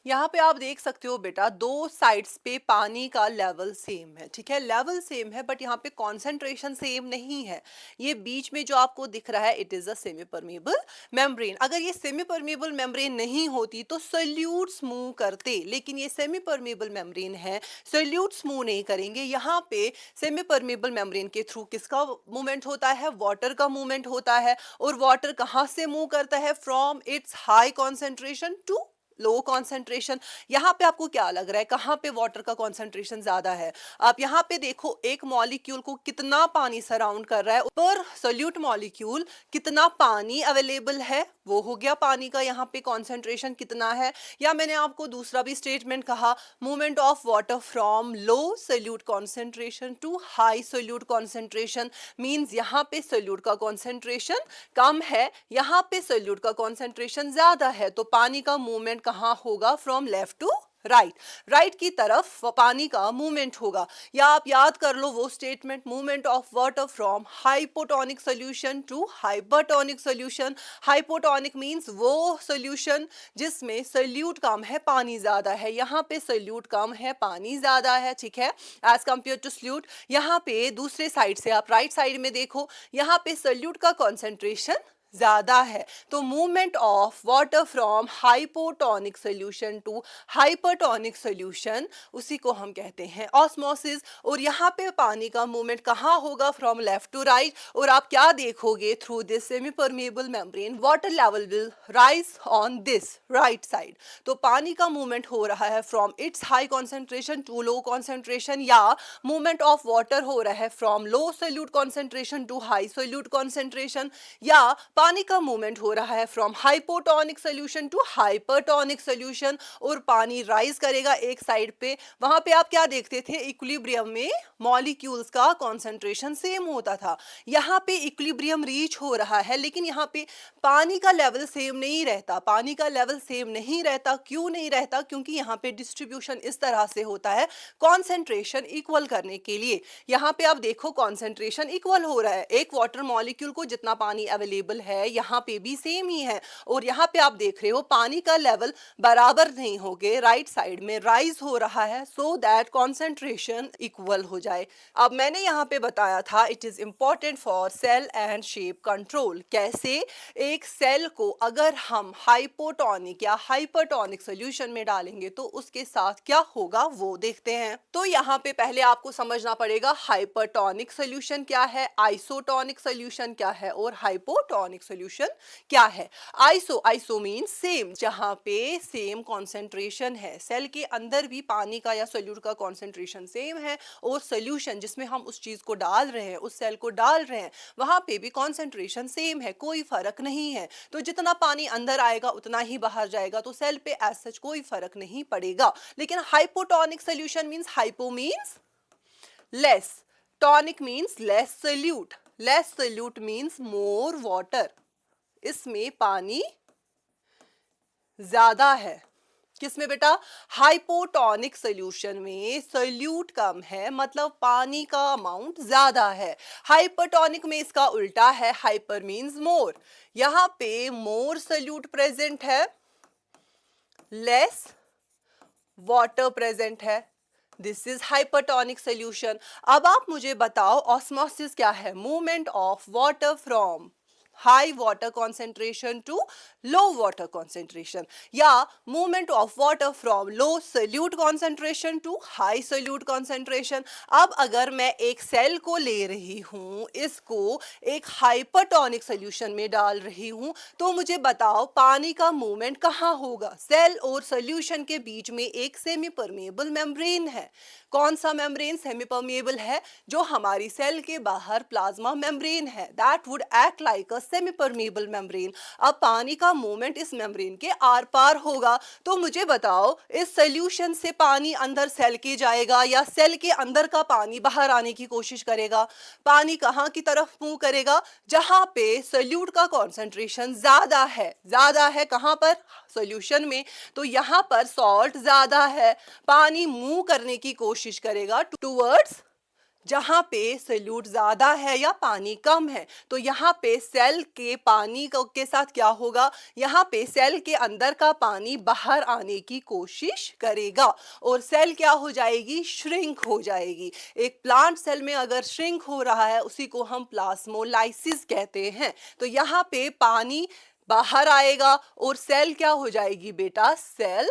यहाँ पे आप देख सकते हो बेटा, दो साइड्स पे पानी का लेवल सेम है, ठीक है, लेवल सेम है, बट यहाँ पे कॉन्सेंट्रेशन सेम नहीं है। ये बीच में जो आपको दिख रहा है, it is a semi permeable membrane. अगर ये सेमी परमेबल मेम्ब्रेन नहीं होती तो सोल्यूट्स मूव करते, लेकिन ये सेमी परमेबल मेम्ब्रेन है, सोल्यूट्स मूव नहीं करेंगे। यहाँ पे सेमी परमेबल मेम्ब्रेन के थ्रू किसका मूवमेंट होता है, वाटर का मूवमेंट होता है। और वाटर कहाँ से मूव करता है, from its high concentration to low concentration. यहाँ पे आपको क्या लग रहा है, कहाँ पे वाटर का कॉन्सेंट्रेशन ज्यादा है? आप यहाँ पे देखो, एक मॉलिक्यूल को कितना पानी सराउंड कर रहा है, पर सोल्यूट मॉलिक्यूल कितना पानी अवेलेबल है, वो हो गया पानी का यहाँ पे कॉन्सेंट्रेशन कितना है। या मैंने आपको दूसरा भी स्टेटमेंट कहा, movement of water from low solute concentration to high solute concentration, means यहाँ पे सोल्यूट का कॉन्सेंट्रेशन कम है, यहाँ पे सोल्यूट का कॉन्सेंट्रेशन ज्यादा है। तो पानी का मूवमेंट कहाँ होगा, from left to right, right की तरफ पानी का मूवमेंट होगा। या आप याद कर लो वो statement, movement of water from hypotonic solution to hypertonic solution. Hypotonic means वो सोल्यूशन जिसमें सोल्यूट कम है, पानी ज्यादा है। यहाँ पे सोल्यूट कम है, पानी ज्यादा है, ठीक है, एज कंपेयर टू सोल्यूट। यहाँ पे दूसरे साइड से आप राइट साइड में देखो, यहाँ पे सोल्यूट का कॉन्सेंट्रेशन ज्यादा है। तो movement of water from hypotonic solution to hypertonic solution, उसी को हम कहते हैं ऑस्मोसिस। और यहाँ पे पानी का मूवमेंट कहाँ होगा, फ्रॉम लेफ्ट टू राइट। और आप क्या देखोगे, through this semi permeable membrane water level will rise on this right side. तो पानी का मूवमेंट हो रहा है from its high concentration to low concentration, या मूवमेंट ऑफ वाटर हो रहा है from low solute concentration to high solute concentration, या पानी का मूवमेंट हो रहा है from hypotonic solution to hypertonic solution. और पानी राइज करेगा एक साइड पे। वहां पे आप क्या देखते थे, इक्विलिब्रियम में मॉलिक्यूल्स का कॉन्सेंट्रेशन सेम होता था। यहाँ पे इक्विलिब्रियम रीच हो रहा है, लेकिन यहाँ पे पानी का लेवल सेम नहीं रहता। पानी का लेवल सेम नहीं रहता, क्यों नहीं रहता, क्योंकि यहाँ पे डिस्ट्रीब्यूशन इस तरह से होता है कॉन्सेंट्रेशन इक्वल करने के लिए। यहाँ पे आप देखो कॉन्सेंट्रेशन इक्वल हो रहा है, एक वाटर मॉलिक्यूल को जितना पानी अवेलेबल है यहाँ पे भी सेम ही है। और यहाँ पे आप देख रहे हो पानी का लेवल बराबर नहीं हो गए, राइट साइड में राइज हो रहा है, सो दैट कॉन्सेंट्रेशन इक्वल हो जाए। अब मैंने यहाँ पे बताया था it is important for sale and shape control. कैसे, एक सेल को अगर हम हाइपोटोनिक या हाइपरटोनिक सोल्यूशन में डालेंगे तो उसके साथ क्या होगा वो देखते हैं। तो यहाँ पे पहले आपको समझना पड़ेगा हाइपरटोनिक सोल्यूशन क्या है, आइसोटोनिक सोल्यूशन क्या है, और हाइपोटोनिक सोल्यूशन क्या है। आइसो मींस सेम, जहां पे सेम कॉन्सेंट्रेशन है, सेल के अंदर भी पानी का या सोल्यूट का कॉन्सेंट्रेशन सेम है, और सोल्यूशन जिसमें हम उस चीज को डाल रहे हैं, उस सेल को डाल रहे हैं, वहां पे भी कॉन्सेंट्रेशन सेम है, कोई फर्क नहीं है। तो जितना पानी अंदर आएगा उतना ही बाहर जाएगा, तो सेल पे एज सच कोई फर्क नहीं पड़ेगा। लेकिन hypotonic solution means, hypo means less, tonic means less solute, less solute means more water, इसमें पानी ज्यादा है। किसमें बेटा, हाइपोटोनिक सोल्यूशन में सोल्यूट कम है, मतलब पानी का अमाउंट ज्यादा है। हाइपरटोनिक में इसका उल्टा है, हाइपर मींस मोर, यहां पे मोर सोल्यूट प्रेजेंट है, लेस वाटर प्रेजेंट है, दिस इज हाइपरटोनिक सोल्यूशन। अब आप मुझे बताओ ऑस्मोसिस क्या है, movement of water from high water concentration to low water concentration, या movement of water from low solute concentration to high solute concentration. अब अगर मैं एक सेल को ले रही हूं, इसको एक हाइपरटोनिक सोल्यूशन में डाल रही हूं, तो मुझे बताओ पानी का मूवमेंट कहाँ होगा। सेल और सोल्यूशन के बीच में एक सेमी परमेबल मेम्ब्रेन है। कौन सा मेम्ब्रेन सेमी परमेबल है, जो हमारी सेल के बाहर प्लाज्मा मेम्ब्रेन है, that would act like a semi permeable membrane. अब पानी का का मूवमेंट इस मेम्ब्रेन के आर पार होगा। तो मुझे बताओ, इस सोल्यूशन से पानी अंदर सेल के जाएगा या सेल के अंदर का पानी बाहर आने की कोशिश करेगा? पानी कहाँ की तरफ मूव करेगा? जहां पे सोल्यूट का कॉन्सेंट्रेशन ज्यादा है कहां पर? सॉल्यूशन में। तो यहाँ पर सॉल्ट ज्यादा है, पानी मूव करने की कोशिश करेगा टूवर्ड्स जहां पे सोल्यूट ज्यादा है या पानी कम है। तो यहाँ पे सेल के पानी के साथ क्या होगा? यहाँ पे सेल के अंदर का पानी बाहर आने की कोशिश करेगा और सेल क्या हो जाएगी? श्रिंक हो जाएगी। एक प्लांट सेल में अगर श्रिंक हो रहा है उसी को हम प्लाज्मोलाइसिस कहते हैं। तो यहाँ पे पानी बाहर आएगा और सेल क्या हो जाएगी बेटा? सेल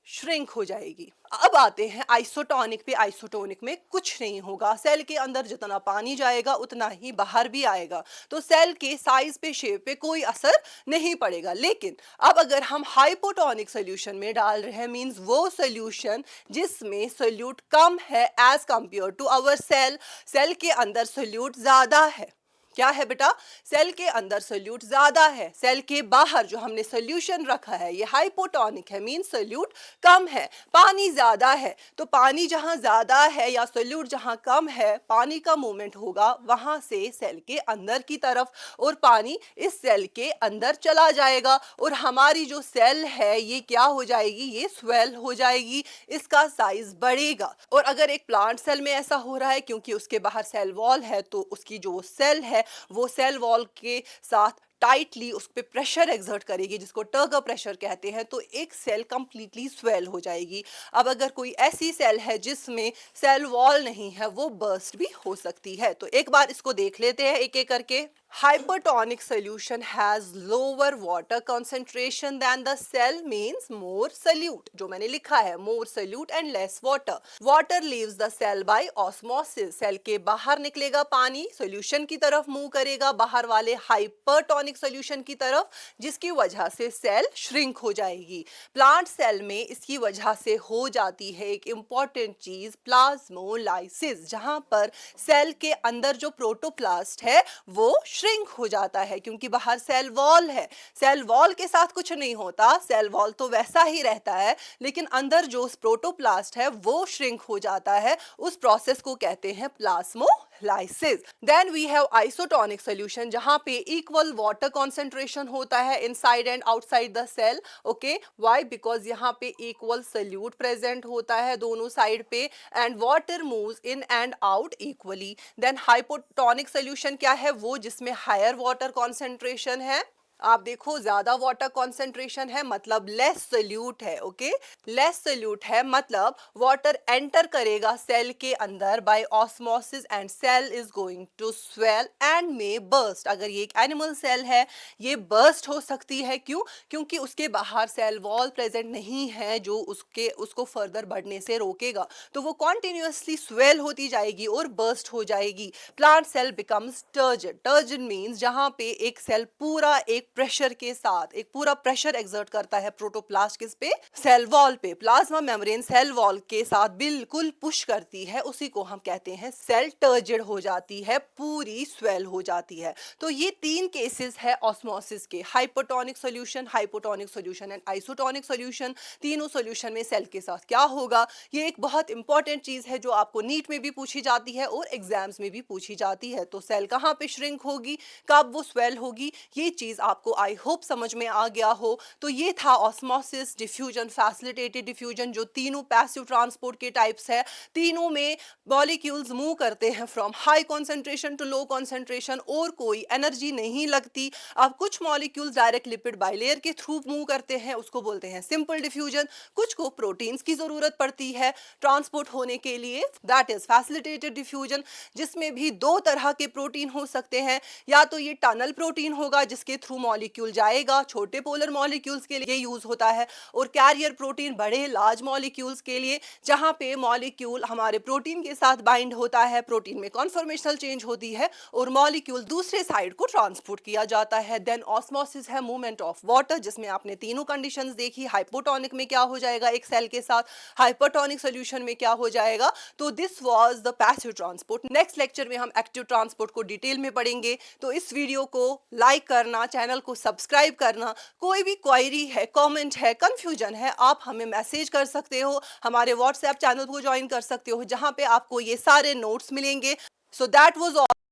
श्रिंक हो जाएगी। अब आते हैं आइसोटोनिक पे। आइसोटोनिक में कुछ नहीं होगा, सेल के अंदर जितना पानी जाएगा उतना ही बाहर भी आएगा, तो सेल के साइज पे, शेप पे कोई असर नहीं पड़ेगा। लेकिन अब अगर हम हाइपोटोनिक सोल्यूशन में डाल रहे हैं, मींस वो सोल्यूशन जिसमें सोल्यूट कम है as compare to our cell, cell के अंदर सोल्यूट ज्यादा है। क्या है बेटा? सेल के अंदर सोल्यूट ज्यादा है, सेल के बाहर जो हमने सोल्यूशन रखा है ये हाइपोटोनिक है, मीन सोल्यूट कम है, पानी ज्यादा है। तो पानी जहां ज्यादा है या सोल्यूट जहां कम है, पानी का मूवमेंट होगा वहां से सेल के अंदर की तरफ और पानी इस सेल के अंदर चला जाएगा और हमारी जो सेल है ये क्या हो जाएगी? ये स्वेल हो जाएगी, इसका साइज बढ़ेगा। और अगर एक प्लांट सेल में ऐसा हो रहा है क्योंकि उसके बाहर सेल वॉल है, तो उसकी जो सेल है वो सेल वॉल के साथ टाइटली उस पर प्रेशर एक्सर्ट करेगी, जिसको टर्गर प्रेशर कहते हैं, तो एक सेल कंप्लीटली स्वेल हो जाएगी। अब अगर कोई ऐसी सेल है जिसमें सेल वॉल नहीं है, वो बर्स्ट भी हो सकती है। तो एक बार इसको देख लेते हैं एक एक करके। Hypertonic solution has lower water concentration than the cell, means more solute। जो मैंने लिखा है more solute and less water। Water leaves the cell by osmosis। Cell के बाहर निकलेगा पानी, सोल्यूशन की तरफ मूव करेगा, बाहर वाले हाइपरटोनिक सोल्यूशन की तरफ, जिसकी वजह से सेल श्रिंक हो जाएगी। प्लांट सेल में इसकी वजह से हो जाती है एक इंपॉर्टेंट चीज, प्लाज्मोलाइसिस, जहां पर सेल के अंदर जो प्रोटोप्लास्ट है वो श्रिंक हो जाता है, क्योंकि बाहर सेल वॉल है। सेल वॉल के साथ कुछ नहीं होता, सेल वॉल तो वैसा ही रहता है, लेकिन अंदर जो प्रोटोप्लास्ट है वो श्रिंक हो जाता है। उस प्रोसेस को कहते हैं plasmolysis. Then we have isotonic solution, जहां पे इक्वल वाटर कॉन्सेंट्रेशन होता है inside and outside the cell. Okay, why? Because यहाँ पे इक्वल सोल्यूट प्रेजेंट होता है दोनों साइड पे and water moves in and out equally. Then hypotonic solution क्या है? वो जिसमें हायर वाटर कॉन्सेंट्रेशन है। आप देखो, ज्यादा वाटर कॉन्सेंट्रेशन है मतलब लेस सोल्यूट है। ओके, लेस सोल्यूट है मतलब वाटर एंटर करेगा सेल के अंदर by osmosis and cell is going to swell and may burst. अगर ये एक एनिमल सेल है, ये बर्स्ट हो सकती है। क्यों? क्योंकि उसके बाहर सेल वॉल प्रेजेंट नहीं है जो उसको फर्दर बढ़ने से रोकेगा, तो वो कॉन्टिन्यूसली स्वेल होती जाएगी और बर्स्ट हो जाएगी। Plant cell becomes turgid. Turgid means जहां पे एक सेल पूरा एक प्रेशर के साथ, एक पूरा प्रेशर एक्सर्ट करता है प्रोटोप्लास्ट किस पे? सेल वॉल पे। प्लाज्मा मेम्ब्रेन सेल वॉल के साथ बिल्कुल पुश करती है, उसी को हम कहते हैं सेल टर्जिड हो जाती है, पूरी स्वेल हो जाती है। तो ये तीन केसेस है ऑस्मोसिस के, hypotonic solution, hypotonic solution and isotonic solution. तीनों सॉल्यूशन में सेल के साथ क्या होगा, ये एक बहुत इंपॉर्टेंट चीज है जो आपको नीट में भी पूछी जाती है और एग्जाम्स में भी पूछी जाती है। तो सेल कहाँ पे श्रिंक होगी, कब वो स्वेल होगी, ये चीज आपको आई होप समझ में आ गया हो। तो ये था ऑस्मोसिस, डिफ्यूजन, फैसिलिटेटेड डिफ्यूजन, जो तीनों पैसिव ट्रांसपोर्ट के टाइप्स है। तीनों में मॉलिक्यूल्स मूव करते हैं from high concentration to low concentration और कोई एनर्जी नहीं लगती। अब कुछ मॉलिक्यूल्स डायरेक्ट लिपिड बाइलेयर के थ्रू मूव करते हैं, उसको बोलते हैं सिंपल डिफ्यूजन। कुछ को प्रोटीन्स की जरूरत पड़ती है ट्रांसपोर्ट होने के लिए, दैट इज फैसिलिटेटेड डिफ्यूजन, जिसमें भी दो तरह के प्रोटीन हो सकते हैं। या तो ये टनल प्रोटीन होगा जिसके थ्रू मॉलिक्यूल जाएगा, छोटे पोलर मॉलिक्यूल्स के लिए यूज होता है, और कैरियर प्रोटीन बड़े लार्ज मॉलिक्यूल्स के लिए, जहां पे मॉलिक्यूल हमारे प्रोटीन के साथ बाइंड होता है, प्रोटीन में कॉन्फॉर्मेशनल चेंज होती है और मॉलिक्यूल दूसरे साइड को ट्रांसपोर्ट किया जाता है। देन ऑस्मोसिस है मूवमेंट ऑफ वाटर, जिसमें आपने तीनों कंडीशंस देखी। हाइपोटोनिक में क्या हो जाएगा एक सेल के साथ, हाइपरटोनिक सॉल्यूशन में क्या हो जाएगा। तो this was the passive transport. Next lecture में हम एक्टिव ट्रांसपोर्ट को डिटेल में पढ़ेंगे। तो इस वीडियो को लाइक करना, चैनल चैनल को सब्सक्राइब करना। कोई भी क्वायरी है, कमेंट है, कंफ्यूजन है, आप हमें मैसेज कर सकते हो, हमारे व्हाट्सएप चैनल को ज्वाइन कर सकते हो जहां पे आपको ये सारे नोट्स मिलेंगे। So that was